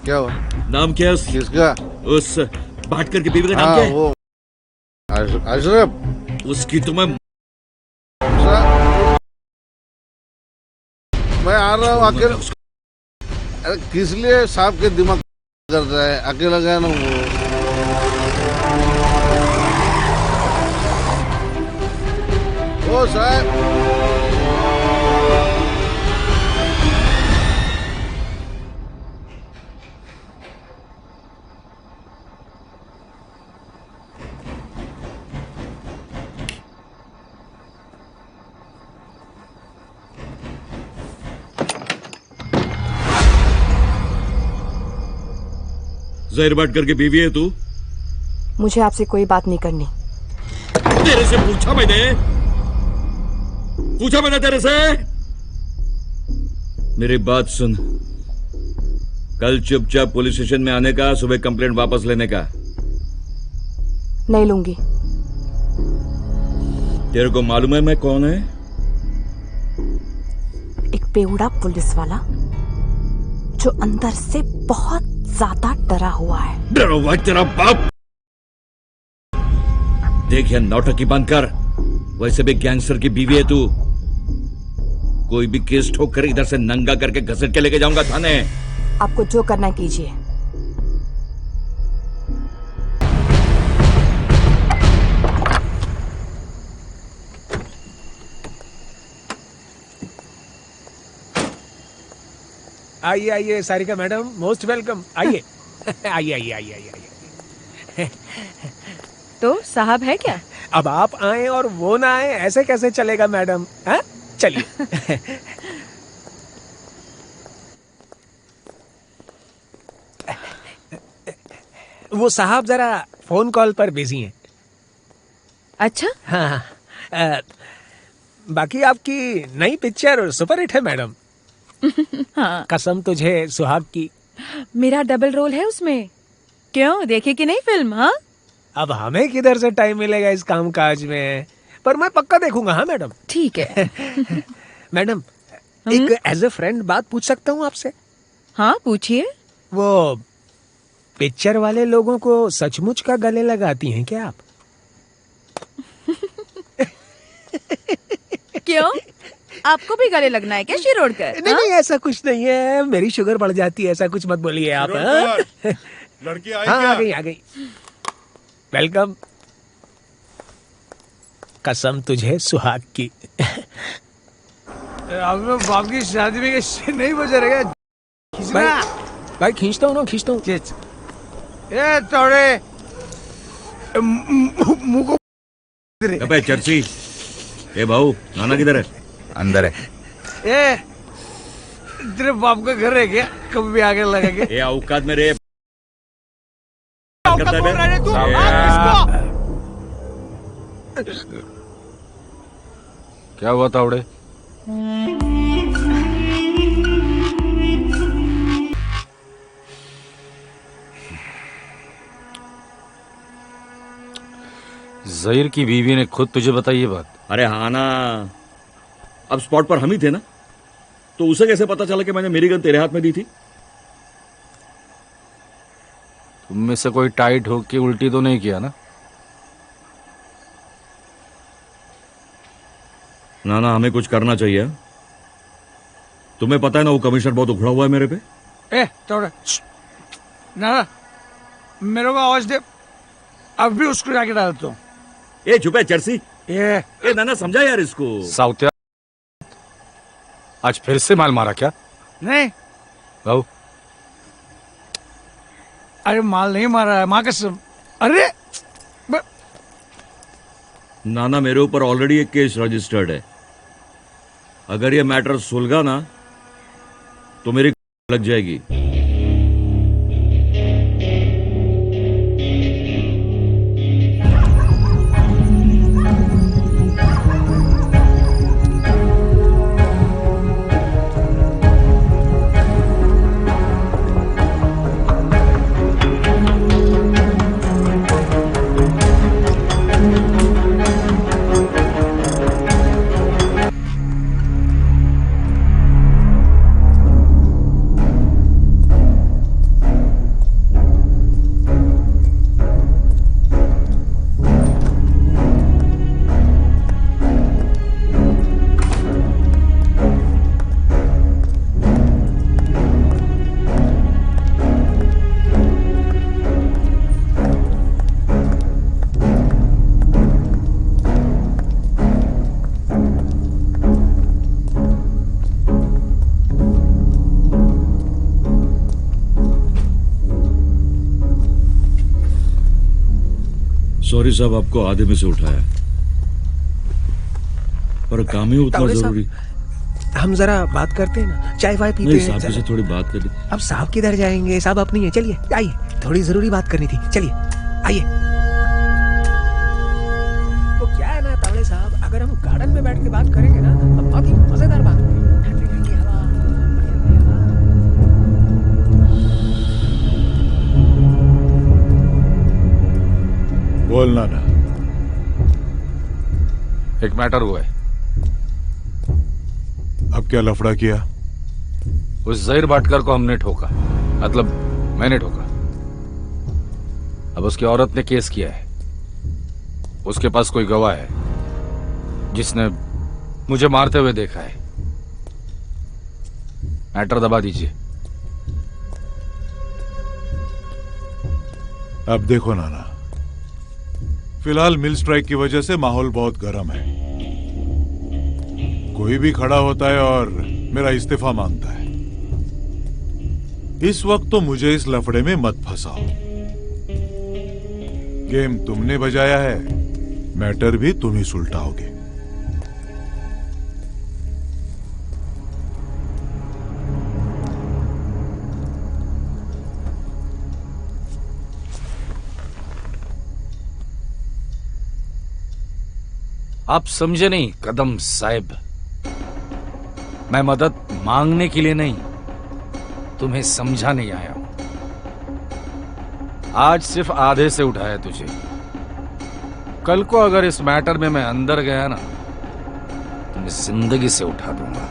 क्या हुआ? नाम क्या है किसका? उस भाटकर की बीवी का नाम क्या है? वो अशरफ। उसकी तुम्हें मैं आ रहा हूँ अकेले। अरे किस लिए साहब के दिमाग कर रहा है? अकेला गया ना वो साहब। जहीर भाटकर की बीवी है तू? मुझे आपसे कोई बात नहीं करनी। तेरे से पूछा मैंने तेरे से। मेरी बात सुन। कल चुपचाप पुलिस स्टेशन में आने का, सुबह कंप्लेंट वापस लेने का। नहीं लूंगी। तेरे को मालूम है मैं कौन है? एक बेवड़ा पुलिस वाला जो अंदर से बहुत ज्यादा डरा हुआ है। डरा हुआ है तेरा बाप। देखिए नौटंकी बंद कर। वैसे भी गैंगस्टर की बीवी है तू। कोई भी केस ठोक कर इधर से नंगा करके घसीट के लेके जाऊंगा थाने। आपको जो करना कीजिए। आइए आइए सारिका मैडम, मोस्ट वेलकम। आइए आइए आइए आइए आइए। तो साहब है क्या? अब आप आए और वो ना आए, ऐसे कैसे चलेगा मैडम? हाँ चलिए। वो साहब जरा फोन कॉल पर बिजी हैं। अच्छा हाँ। बाकी आपकी नई पिक्चर सुपर हिट है मैडम। हाँ। कसम तुझे सुहाग की। मेरा डबल रोल है उसमें। क्यों, देखे कि नहीं फिल्म? हाँ अब हमें किधर से टाइम मिलेगा इस काम काज में, पर मैं पक्का देखूंगा। हाँ मैडम। ठीक है। मैडम एक एज ए फ्रेंड बात पूछ सकता हूँ आपसे? हाँ पूछिए। वो पिक्चर वाले लोगों को सचमुच का गले लगाती हैं क्या आप? क्यों, आपको भी गले लगना है क्या शिरोडकर? नहीं नहीं ऐसा कुछ नहीं है, मेरी शुगर बढ़ जाती है, ऐसा कुछ मत बोलिए आप। लड़की आई हाँ क्या? आ गई। वेलकम। कसम तुझे सुहाग की। अब मैं बाकी शादी में नहीं बजा रहेगा। भाई खींचता हूँ ना, खींचता हूँ। ए तोड़े मुंह को। अबे चर्ची। ए भाऊ, नाना किधर है? अंदर है। ए तेरे बाप का घर है क्या? कभी भी आगे लगेंगे। ये औकात में रे औकात बोल रहा है तू? क्या हुआ तावड़े? जहीर की बीवी ने खुद तुझे बताई ये बात? अरे हाँ ना, अब स्पॉट पर हम ही थे ना, तो उसे कैसे पता चला कि मैंने मेरी गन तेरे हाथ में दी थी? तुम में से कोई टाइट होके उल्टी तो नहीं किया ना? ना ना, हमें कुछ करना चाहिए। तुम्हें पता है ना वो कमिश्नर बहुत उखड़ा हुआ है मेरे पे। ए तोड़े ना, मेरे को आवाज दे, अब भी उसको जाके डालता हूँ। ए चुपे चर्सी। ए नाना समझा यार इसको। साउथिया आज फिर से माल मारा क्या? नहीं बाबू, अरे माल नहीं मारा है, माँ कसम। अरे नाना मेरे ऊपर ऑलरेडी एक केस रजिस्टर्ड है। अगर ये मैटर सुलगा ना तो मेरी लग जाएगी। सॉरी साहब, आपको आधे में से उठाया, पर काम ही उतना जरूरी। हम जरा बात करते हैं ना, चाय वाय पीते हैं। साहब से थोड़ी बात करें। अब साहब किधर जाएंगे? साहब अपनी है, चलिए आइए, थोड़ी जरूरी बात करनी थी, चलिए आइए। तो क्या है ना तावड़े साहब, अगर हम गार्डन में बैठ के बात करेंगे ना तो बहुत ही मजेदार बात होगी। बोलना ना। एक मैटर हुआ है। अब क्या लफड़ा किया? उस जहीर भाटकर को हमने ठोका, मतलब मैंने ठोका। अब उसकी औरत ने केस किया है। उसके पास कोई गवाह है जिसने मुझे मारते हुए देखा है। मैटर दबा दीजिए। अब देखो नाना, फिलहाल मिल स्ट्राइक की वजह से माहौल बहुत गर्म है। कोई भी खड़ा होता है और मेरा इस्तीफा मांगता है। इस वक्त तो मुझे इस लफड़े में मत फंसाओ। गेम तुमने बजाया है, मैटर भी तुम ही सुलटाओगे। आप समझे नहीं कदम साहब, मैं मदद मांगने के लिए नहीं, तुम्हें समझाने आया हूं। आज सिर्फ आधे से उठाया तुझे, कल को अगर इस मैटर में मैं अंदर गया ना तो मैं जिंदगी से उठा दूंगा।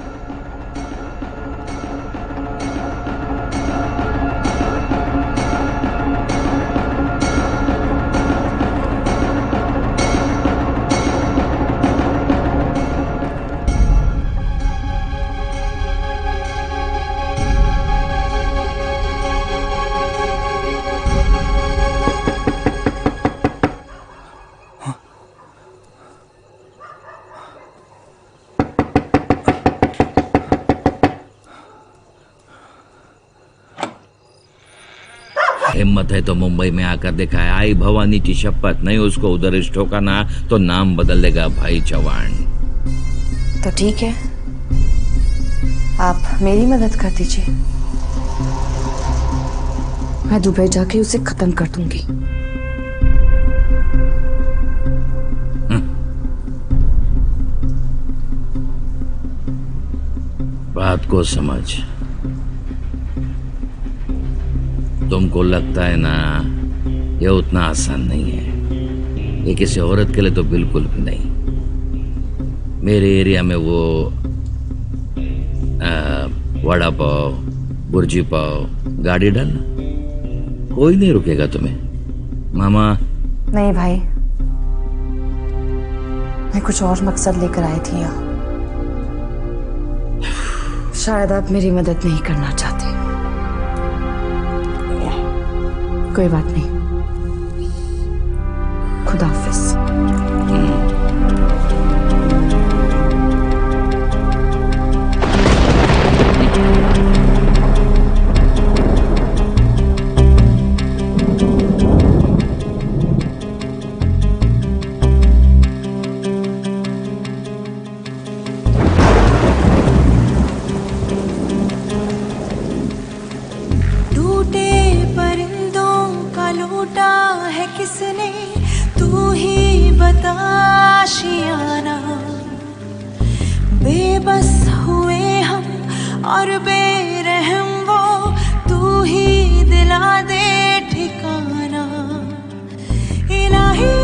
हिम्मत है तो मुंबई में आकर दिखाए। आई भवानी की शपथ, नहीं उसको उधर ठोका ना तो नाम बदल देगा भाई चौहान। तो ठीक है, आप मेरी मदद कर दीजिए, मैं दुबई जाके उसे खत्म कर दूंगी। बात को समझ। तुमको लगता है ना ये उतना आसान नहीं है, ये किसी औरत के लिए तो बिल्कुल भी नहीं। मेरे एरिया में वो वड़ा पाव, बुर्जी पाव, गाड़ी डालना, कोई नहीं रुकेगा तुम्हें। मामा नहीं भाई, मैं कुछ और मकसद लेकर आई थी यहाँ। शायद आप मेरी मदद नहीं करना चाहते। कोई बात नहीं, खुदा हाफिज। किसने तू ही बता शियाना, बेबस हुए हम और बेरहम वो, तू ही दिला दे ठिकाना। इलाही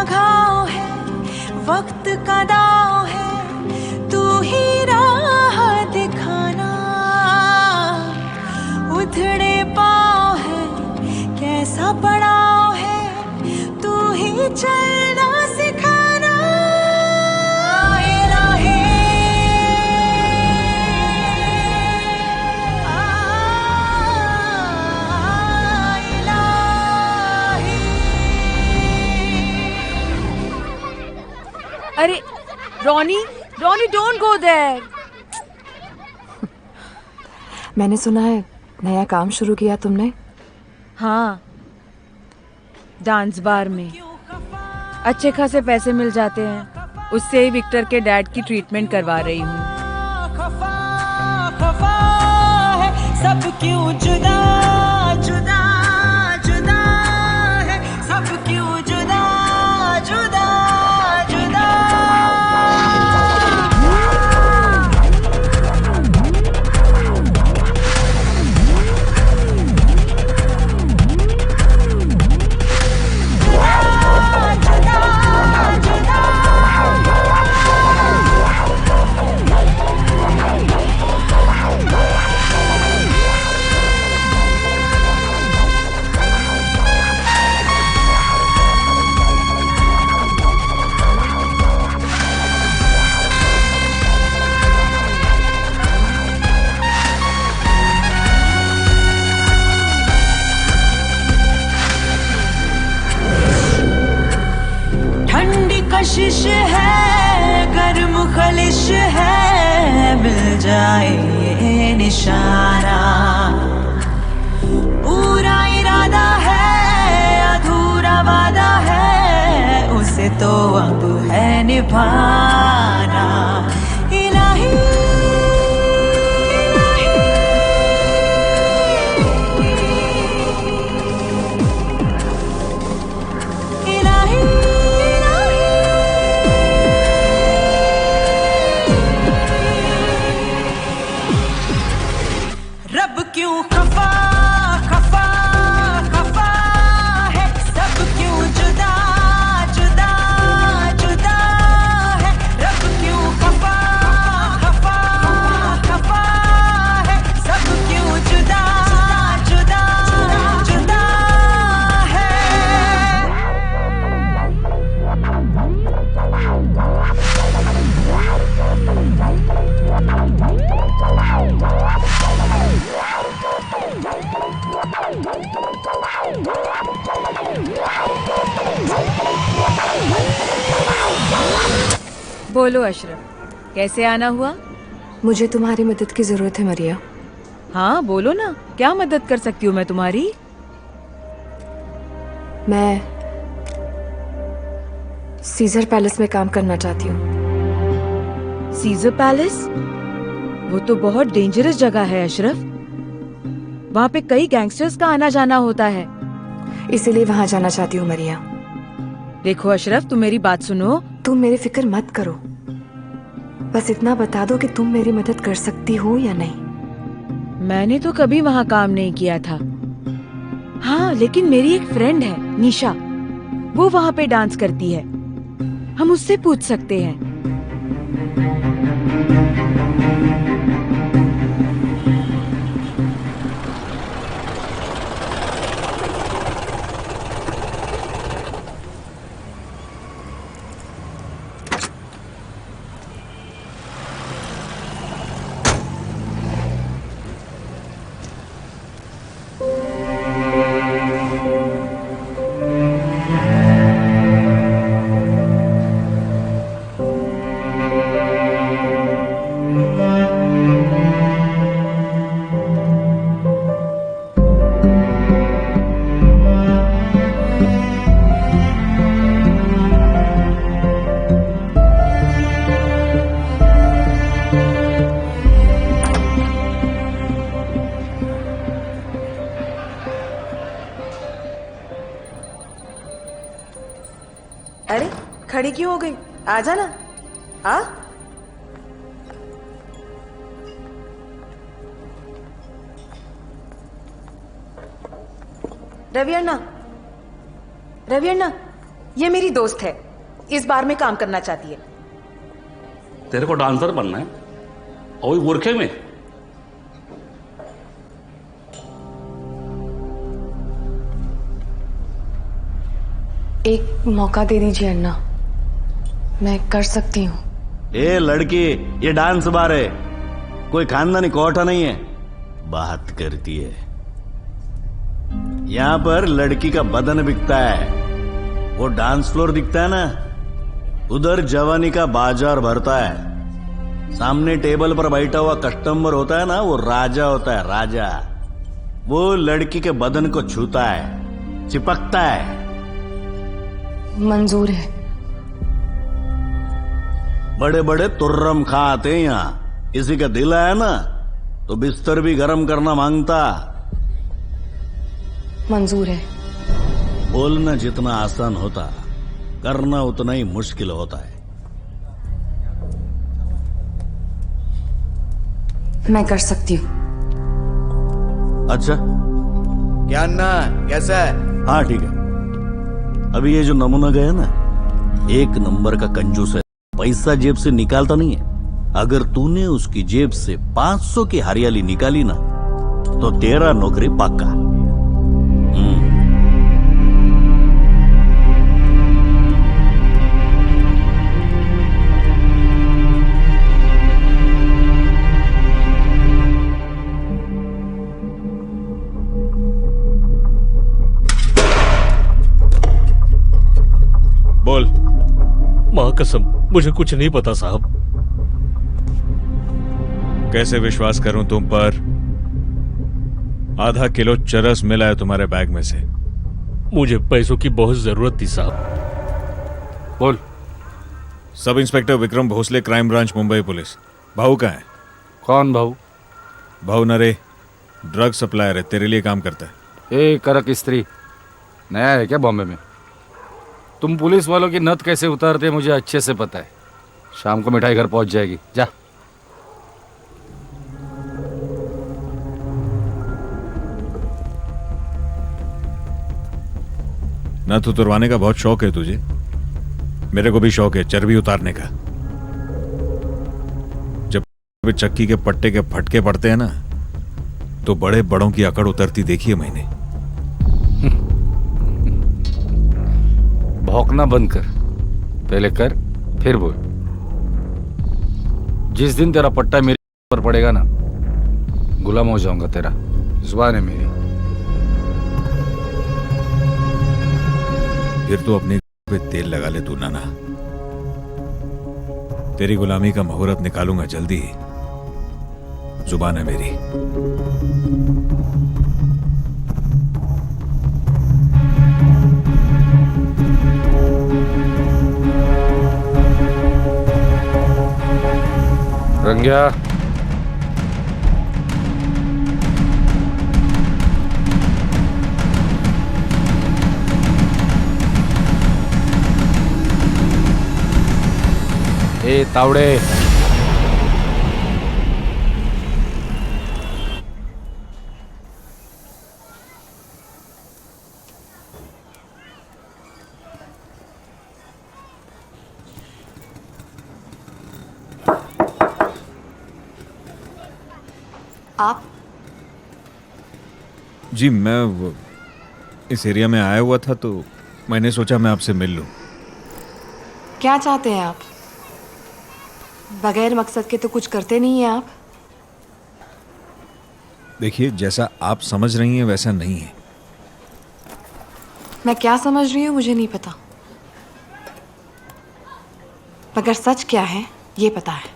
घाव है, वक्त का दाव है, तू ही राह दिखाना। उधड़े पाँव है, कैसा पड़ाव है, तू ही चलना सिखाना। अरे रोनी, रोनी डोंट गो देयर। मैंने सुना है नया काम शुरू किया तुमने। हाँ, डांस बार में अच्छे खासे पैसे मिल जाते हैं, उससे ही विक्टर के डैड की ट्रीटमेंट करवा रही हूँ। सब क्यों जुदा जुदा जुदा है, सब क्यों जुदा जुदा जुदा। कशिश है, गर्म खलिश है, मिल जाए ये निशाना। पूरा इरादा है, अधूरा वादा है, उसे तो अब है निभाना। इलाही रब क्यों खफा खफा खफा है, सब क्यों जुदा जुदा जुदा है। रब क्यों खफा खफा बोलो अशरफ, कैसे आना हुआ? मुझे तुम्हारी मदद की जरूरत है मरिया। हाँ बोलो ना, क्या मदद कर सकती हूँ मैं तुम्हारी? मैं सीजर पैलेस में काम करना चाहती हूँ। Caesar Palace? वो तो बहुत डेंजरस जगह है अशरफ। वहाँ पे कई गैंगस्टर्स का आना जाना होता है। इसीलिए वहाँ जाना चाहती हूँ मरिया। देखो अशरफ, तुम मेरी बात सुनो। तुम मेरी फिक्र मत करो, बस इतना बता दो कि तुम मेरी मदद कर सकती हो या नहीं। मैंने तो कभी वहाँ काम नहीं किया था। हाँ, लेकिन मेरी एक फ्रेंड है निशा, वो वहाँ पे डांस करती है, हम उससे पूछ सकते हैं। अरे खड़ी क्यों हो गई? आ जाना। आ रवि अन्ना, रवि अन्ना, ये मेरी दोस्त है, इस बार में काम करना चाहती है। तेरे को डांसर बनना है और वही बुरखे में? एक मौका दे दीजिए अन्ना, मैं कर सकती हूँ। ए लड़की, ये डांस बार है, कोई खानदानी कोटा नहीं है। बात करती है। यहाँ पर लड़की का बदन बिकता है, वो डांस फ्लोर दिखता है ना, उधर जवानी का बाजार भरता है। सामने टेबल पर बैठा हुआ कस्टमर होता है ना, वो राजा होता है, राजा। वो लड़की के बदन को छूता है, चिपकता है। मंजूर है। बड़े बड़े तुर्रम खा आते हैं यहाँ, किसी का दिल आया ना तो बिस्तर भी गर्म करना मांगता। मंजूर है। बोलना जितना आसान होता, करना उतना ही मुश्किल होता है। मैं कर सकती हूँ। अच्छा क्या अन्ना, कैसा है? हाँ ठीक है। अभी ये जो नमूना गया ना, एक नंबर का कंजूस है, पैसा जेब से निकालता नहीं है। अगर तूने उसकी जेब से 500 की हरियाली निकाली ना, तो तेरा नौकरी पक्का। बोल। मां कसम, मुझे कुछ नहीं पता साहब। कैसे विश्वास करूं तुम पर? आधा किलो चरस मिला है तुम्हारे बैग में से। मुझे पैसों की बहुत जरूरत थी साहब। बोल। Sub inspector Vikram Bhosle, crime branch, Mumbai police. भाऊ कहाँ है? कौन भाऊ? भाऊ नरे, ड्रग सप्लायर है, तेरे लिए काम करता है। ए करक स्त्री, नया है क्या बॉम्बे में? तुम पुलिस वालों की नथ कैसे उतारते मुझे अच्छे से पता है। शाम को मिठाई घर पहुंच जाएगी, जा। नथ उतरवाने का बहुत शौक है तुझे? मेरे को भी शौक है चर्बी उतारने का। जब चक्की के पट्टे के फटके पड़ते हैं ना, तो बड़े बड़ों की अकड़ उतरती देखी है मैंने। भौंकना बंद कर, पहले कर फिर बोल। जिस दिन तेरा पट्टा मेरे पर पड़ेगा ना, गुलाम हो जाऊंगा तेरा। जुबान है मेरी। फिर तो अपने पे तेल लगा ले तू नाना। तेरी गुलामी का मुहूर्त निकालूंगा जल्दी ही। जुबान है मेरी। रंग्या, ए तावड़े, आप? जी मैं इस एरिया में आया हुआ था तो मैंने सोचा मैं आपसे मिल लूं। क्या चाहते हैं आप? बगैर मकसद के तो कुछ करते नहीं हैं आप। देखिए, जैसा आप समझ रही हैं वैसा नहीं है। मैं क्या समझ रही हूँ मुझे नहीं पता, मगर सच क्या है ये पता है।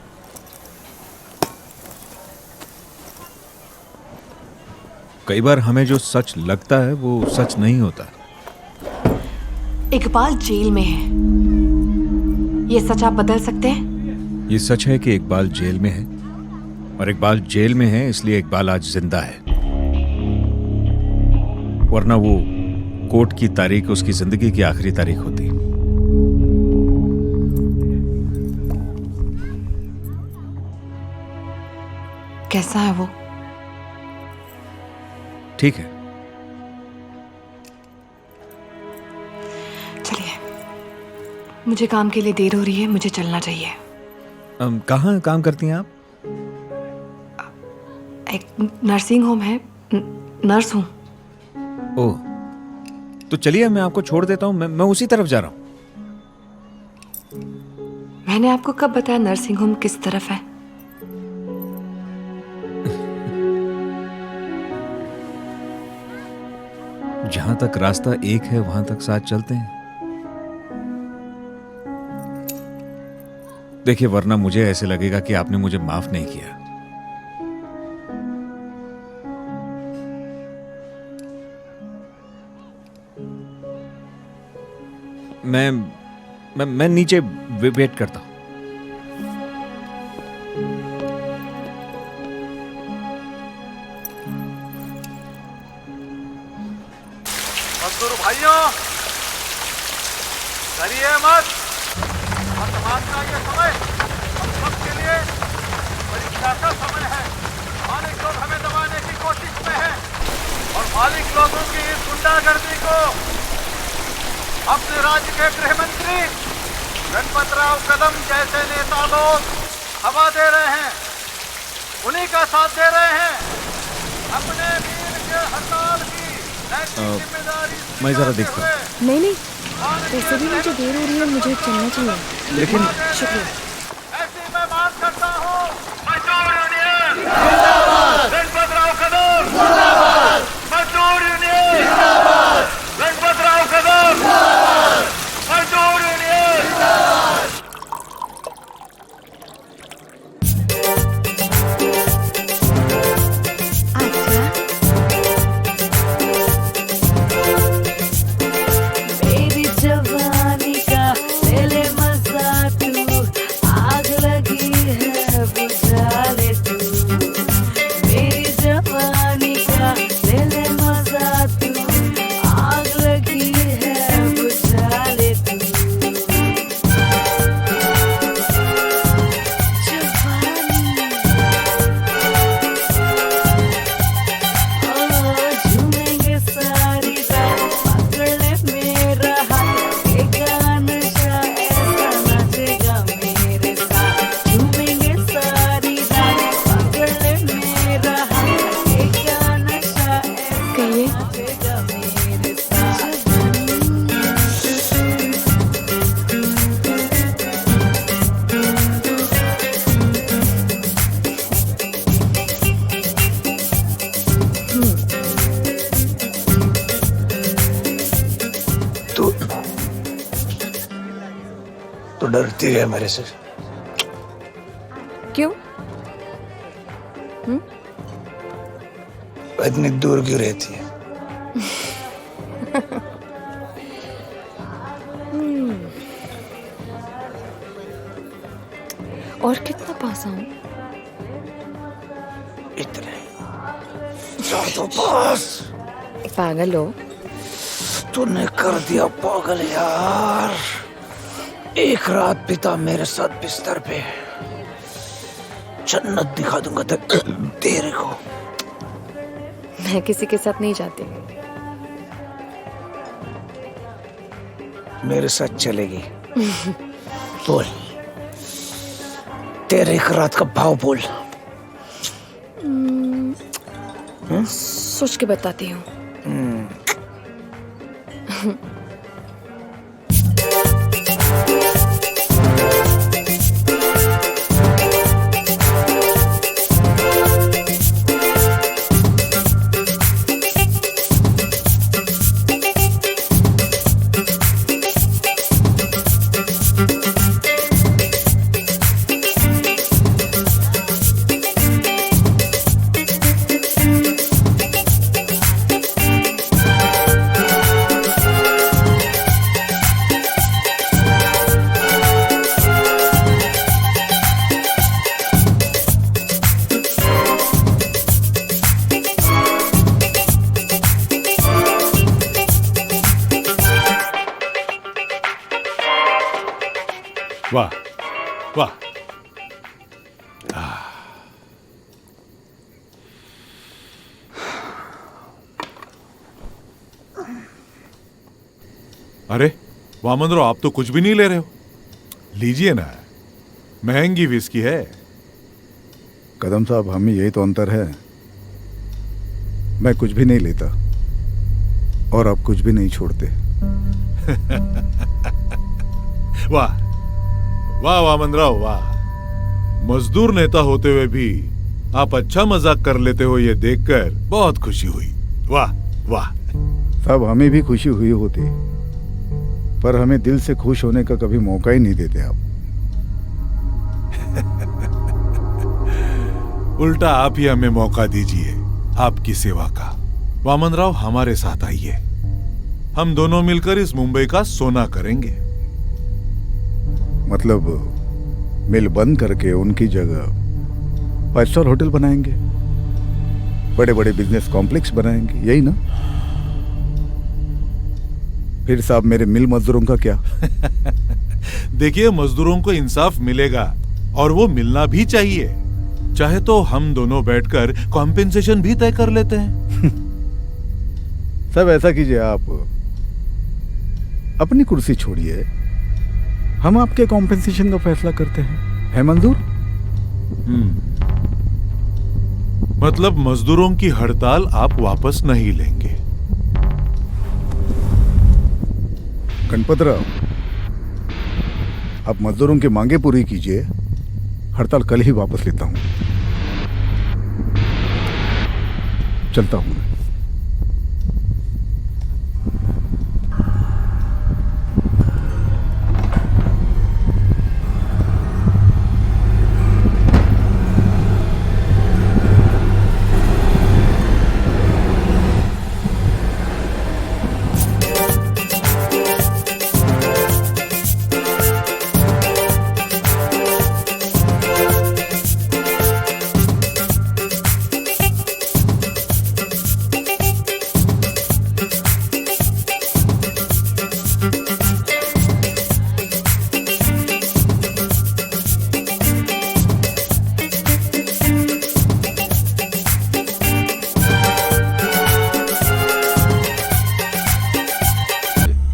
कई बार हमें जो सच लगता है वो सच नहीं होता। इकबाल जेल में है, ये सच आप बदल सकते हैं? ये सच है कि इकबाल जेल में है, और इकबाल जेल में है इसलिए इकबाल आज जिंदा है, वरना वो कोर्ट की तारीख उसकी जिंदगी की आखिरी तारीख होती। कैसा है वो? ठीक है। चलिए, मुझे काम के लिए देर हो रही है, मुझे चलना चाहिए। कहाँ काम करती हैं आप? एक नर्सिंग होम है, नर्स हूँ। ओह, तो चलिए मैं आपको छोड़ देता हूँ, मैं उसी तरफ जा रहा हूँ। मैंने आपको कब बताया नर्सिंग होम किस तरफ है? जहां तक रास्ता एक है वहां तक साथ चलते हैं। देखिए, वरना मुझे ऐसे लगेगा कि आपने मुझे माफ नहीं किया। मैं नीचे वेट करता हूं। मजदूर भाइयों, डरिए मत। वर्तमान का ये समय हम सबके लिए परीक्षा का समय है। मालिक लोग हमें दबाने की कोशिश में हैं और मालिक लोगों की इस गुंडागर्दी को अपने राज्य के गृह मंत्री गणपतराव कदम जैसे नेता लोग हवा दे रहे हैं, उन्हीं का साथ दे रहे हैं। अपने वीर के हड़ताल की मैं जरा देखता हूँ। नहीं, वैसे भी मुझे देर हो रही है, मुझे चलना चाहिए। लेकिन शुक्रिया। ऐसी मैं मांग करता हूँ। मजदूर यूनियन जिंदाबाद, गणपतराव कदम जिंदाबाद। मजदूर यूनियन जिंदाबाद, गणपतराव कदम जिंदाबाद। मजदूर यूनियन जिंदाबाद। मेरी जवानी का ले ले मजा तू, आग लगी है बुझा ले तू। मेरी जवानी का ले ले मजा तू, आग लगी है बुझा ले तू। झूमेंगे सारी रात, पकड़ ले मेरा हाथ, एक नशा ऐसा नाचेगा मेरे साथ। झूमेंगे सारी रात, पकड़ ले मेरा हाथ, एक नशा ऐसा नाचेगा मेरे साथ। तो डरती है मेरे से। क्यों? इतनी दूर क्यों रहती है? और कितना पास आऊं? इतने तो पास। पागल हो? तूने कर दिया पागल यार। एक रात बिता मेरे साथ बिस्तर पे, जन्नत दिखा दूंगा तेरे को। मैं किसी के साथ नहीं जाती। मेरे साथ चलेगी? बोल, तेरे एक रात का भाव बोल। सोच के बताती हूँ। वाह वाह। अरे वामनराव, आप तो कुछ भी नहीं ले रहे हो। लीजिए ना, महंगी विस्की है। कदम साहब, हमें यही तो अंतर है। मैं कुछ भी नहीं लेता और आप कुछ भी नहीं छोड़ते। वाह वाह वामनराव वाह। मजदूर नेता होते हुए भी आप अच्छा मजाक कर लेते हो, ये देखकर बहुत खुशी हुई। वाह वाह। साहब, हमें भी खुशी हुई होती, पर हमें दिल से खुश होने का कभी मौका ही नहीं देते आप। उल्टा आप ही हमें मौका दीजिए आपकी सेवा का। वामनराव, हमारे साथ आइए, हम दोनों मिलकर इस मुंबई का सोना करेंगे। मतलब मिल बंद करके उनकी जगह 5 स्टार होटल बनाएंगे, बड़े बड़े बिजनेस कॉम्प्लेक्स बनाएंगे, यही ना? फिर साहब, मेरे मिल मजदूरों का क्या? देखिए, मजदूरों को इंसाफ मिलेगा और वो मिलना भी चाहिए। चाहे तो हम दोनों बैठकर कॉम्पेंसेशन भी तय कर लेते हैं। सब ऐसा कीजिए, आप अपनी कुर्सी छोड़िए, हम आपके कॉम्पेंसेशन का फैसला करते हैं। है मंजूर? मतलब मजदूरों की हड़ताल आप वापस नहीं लेंगे? गणपतराव, आप मजदूरों की मांगे पूरी कीजिए, हड़ताल कल ही वापस लेता हूं। चलता हूं।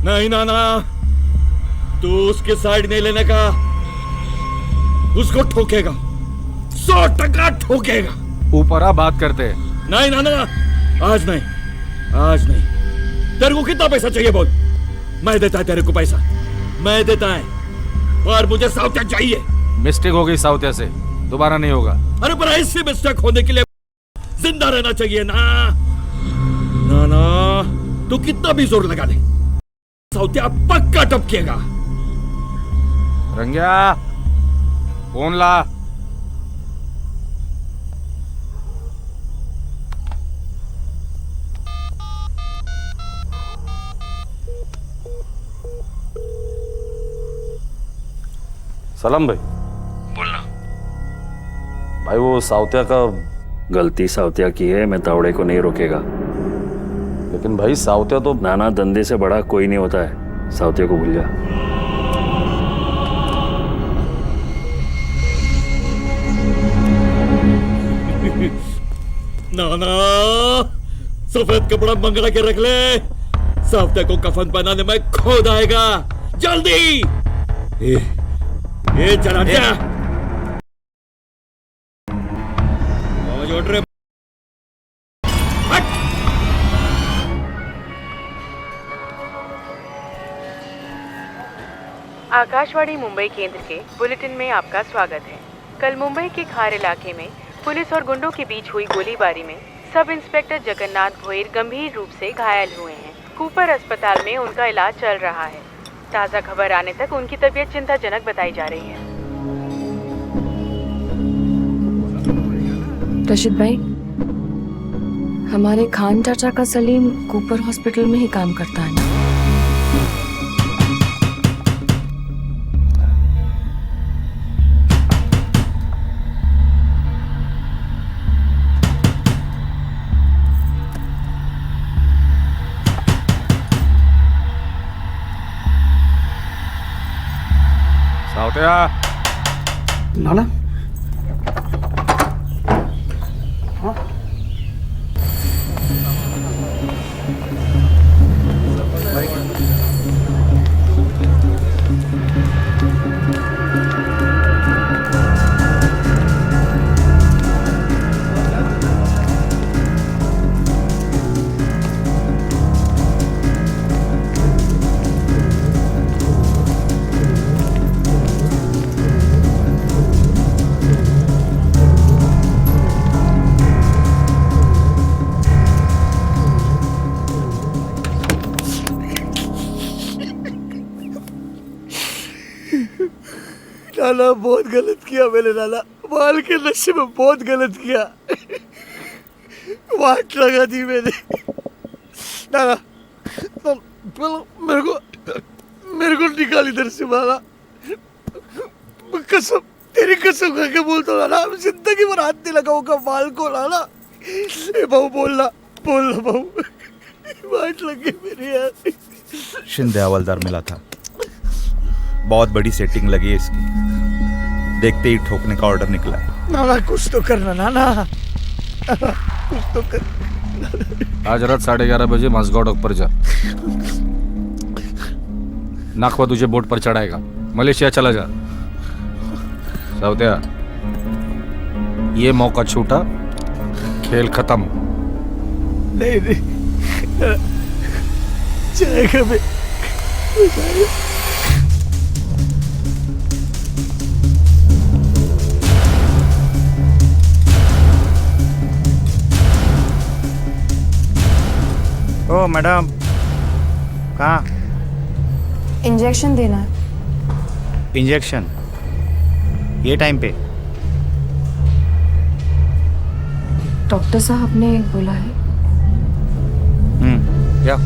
नहीं नाना, तू उसकी साइड नहीं लेने का। उसको ठोकेगा, 100% ठोकेगा। ऊपर आ बात करते। नहीं नाना, आज नहीं, आज नहीं। तेरे को कितना पैसा चाहिए बोल, मैं देता है तेरे को पैसा, मैं देता है। और मुझे साउथिया चाहिए। मिस्टेक हो गई साउथिया से, दोबारा नहीं होगा। अरे पर ऐसी मिस्टेक होने के लिए जिंदा रहना चाहिए ना। नाना, तू कितना भी जोर लगा ले, साउथिया पक्का टपकेगा। रंग्या, फोन ला। सलाम भाई। बोलना। भाई वो साउथिया का गलती साउथिया की है, मैं तावड़े को नहीं रोकेगा। लेकिन भाई साउथिया तो नाना धंधे से बड़ा कोई नहीं होता है, साउथिया को भूल जा। नाना सफेद कपड़ा मंगला के रख ले, साउथिया को कफन पहनाने में खोद आएगा। जल्दी ये चला जा। रे आकाशवाणी मुंबई केंद्र के बुलेटिन में आपका स्वागत है। कल मुंबई के खार इलाके में पुलिस और गुंडों के बीच हुई गोलीबारी में सब इंस्पेक्टर जगन्नाथ भोईर गंभीर रूप से घायल हुए हैं। कूपर अस्पताल में उनका इलाज चल रहा है। ताज़ा खबर आने तक उनकी तबीयत चिंताजनक बताई जा रही है। रशीद भाई, हमारे खान चाचा का सलीम कूपर हॉस्पिटल में ही काम करता है ना? साउथिया। नाना नाना बहुत गलत किया मैंने, नाना माल के नशे में बहुत गलत किया। वाट लगा दी मैंने। नाना मेरे को निकाल इधर से माला। कसम, तेरी कसम खा के बोलता हूँ नाना, जिंदगी भर हाथ नहीं लगाऊंगा माल को। नाना बहू बोलना बहू, वाट लगी मेरी यार। शिंदे हवलदार मिला था, बहुत बड़ी सेटिंग लगी है इसकी। देखते ही ठोकने का ऑर्डर निकला है। नाना कुछ तो करना नाना, कुछ तो कर। आज रात 11:30 बजे मसगांव डॉक पर जा। नाखवा तुझे बोट पर चढ़ाएगा, मलेशिया चला जा। साउथिया, ये मौका छूटा, खेल खत्म। नहीं जाएगा मैं। ओ मैडम, कहाँ? इंजेक्शन देना है। इंजेक्शन ये टाइम पे? डॉक्टर साहब ने बोला है। क्या?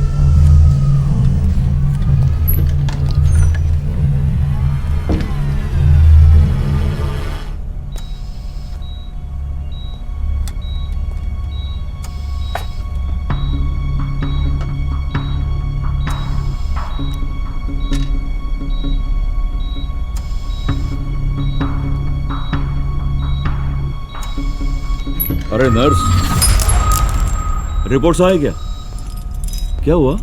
अरे नर्स, रिपोर्ट्स आए क्या? क्या हुआ?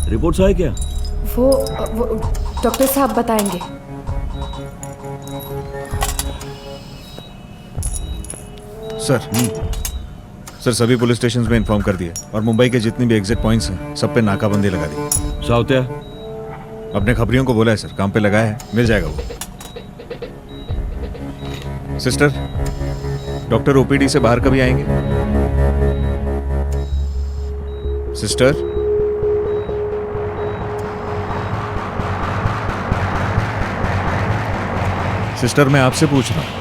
रिपोर्ट्स आए क्या? वो डॉक्टर साहब बताएंगे। सर सभी पुलिस स्टेशंस में इन्फॉर्म कर दिया और मुंबई के जितने भी एग्जिट पॉइंट्स हैं सब पे नाकाबंदी लगा दी। साउथिया अपने खबरियों को बोला है सर, काम पे लगाया है, मिल जाएगा वो। सिस्टर, डॉक्टर ओपीडी से बाहर कभी आएंगे? सिस्टर, सिस्टर मैं आपसे पूछ रहा हूं।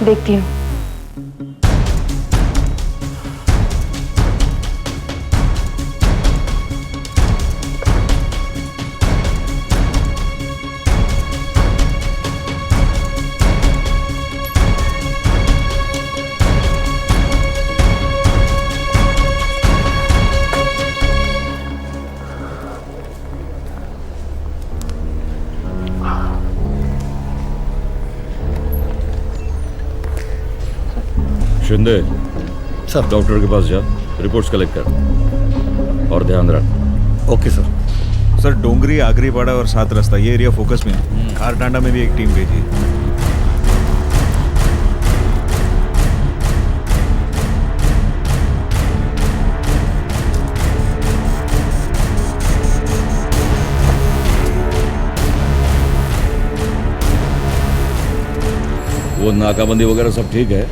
देखती हूँ। बंदे सब डॉक्टर के पास जा, रिपोर्ट्स कलेक्ट कर और ध्यान रख। Okay sir. सर डोंगरी, आगरीपाड़ा और 7 रास्ता ये एरिया फोकस में है। खारटांडा में भी एक टीम भेजी है। वो नाकाबंदी वगैरह सब ठीक है,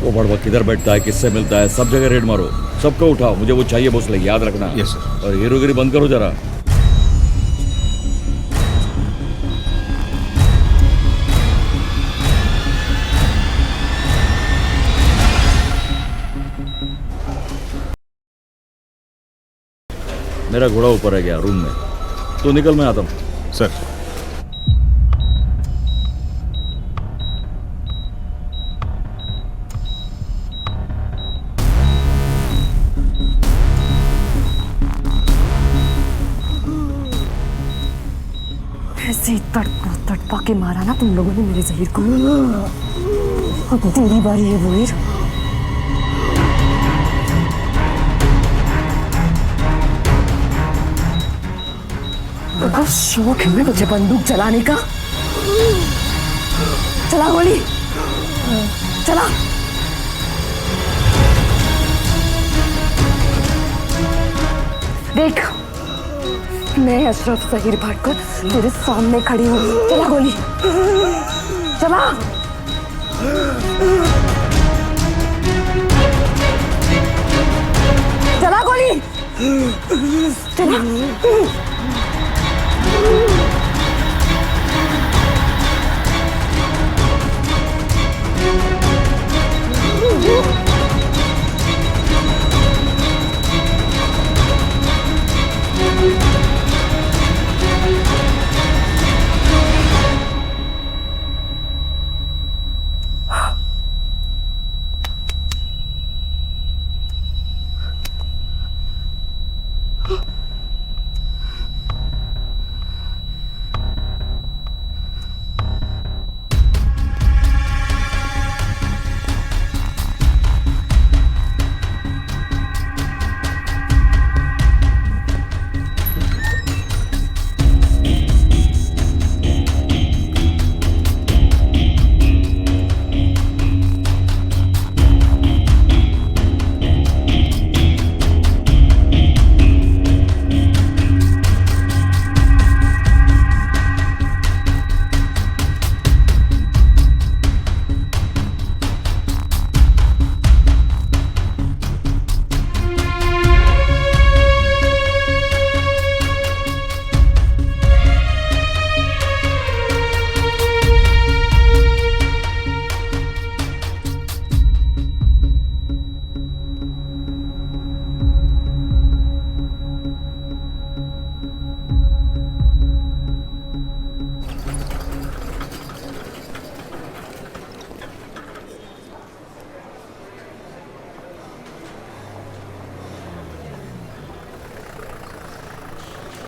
वो बड़वा किधर बैठता है, किससे मिलता है, सब जगह रेड मारो, सबको उठाओ, मुझे वो चाहिए भोसले, याद रखना। Yes sir. और हीरोगिरी बंद करो जरा। मेरा घोड़ा ऊपर है गया रूम में, तो निकल, मैं आता हूँ। सर ऐसे ही तड़पा तड़पा के मारा ना तुम लोगों ने मेरे जहीर को। अब तेरी बारी है वहीर। अब शौक है मुझे बंदूक चलाने का। चला गोली, चला। देख, मैं अशरफ जहीर भाटकर तेरे सामने खड़ी हूँ। चला गोली, चला। चला गोली, चला।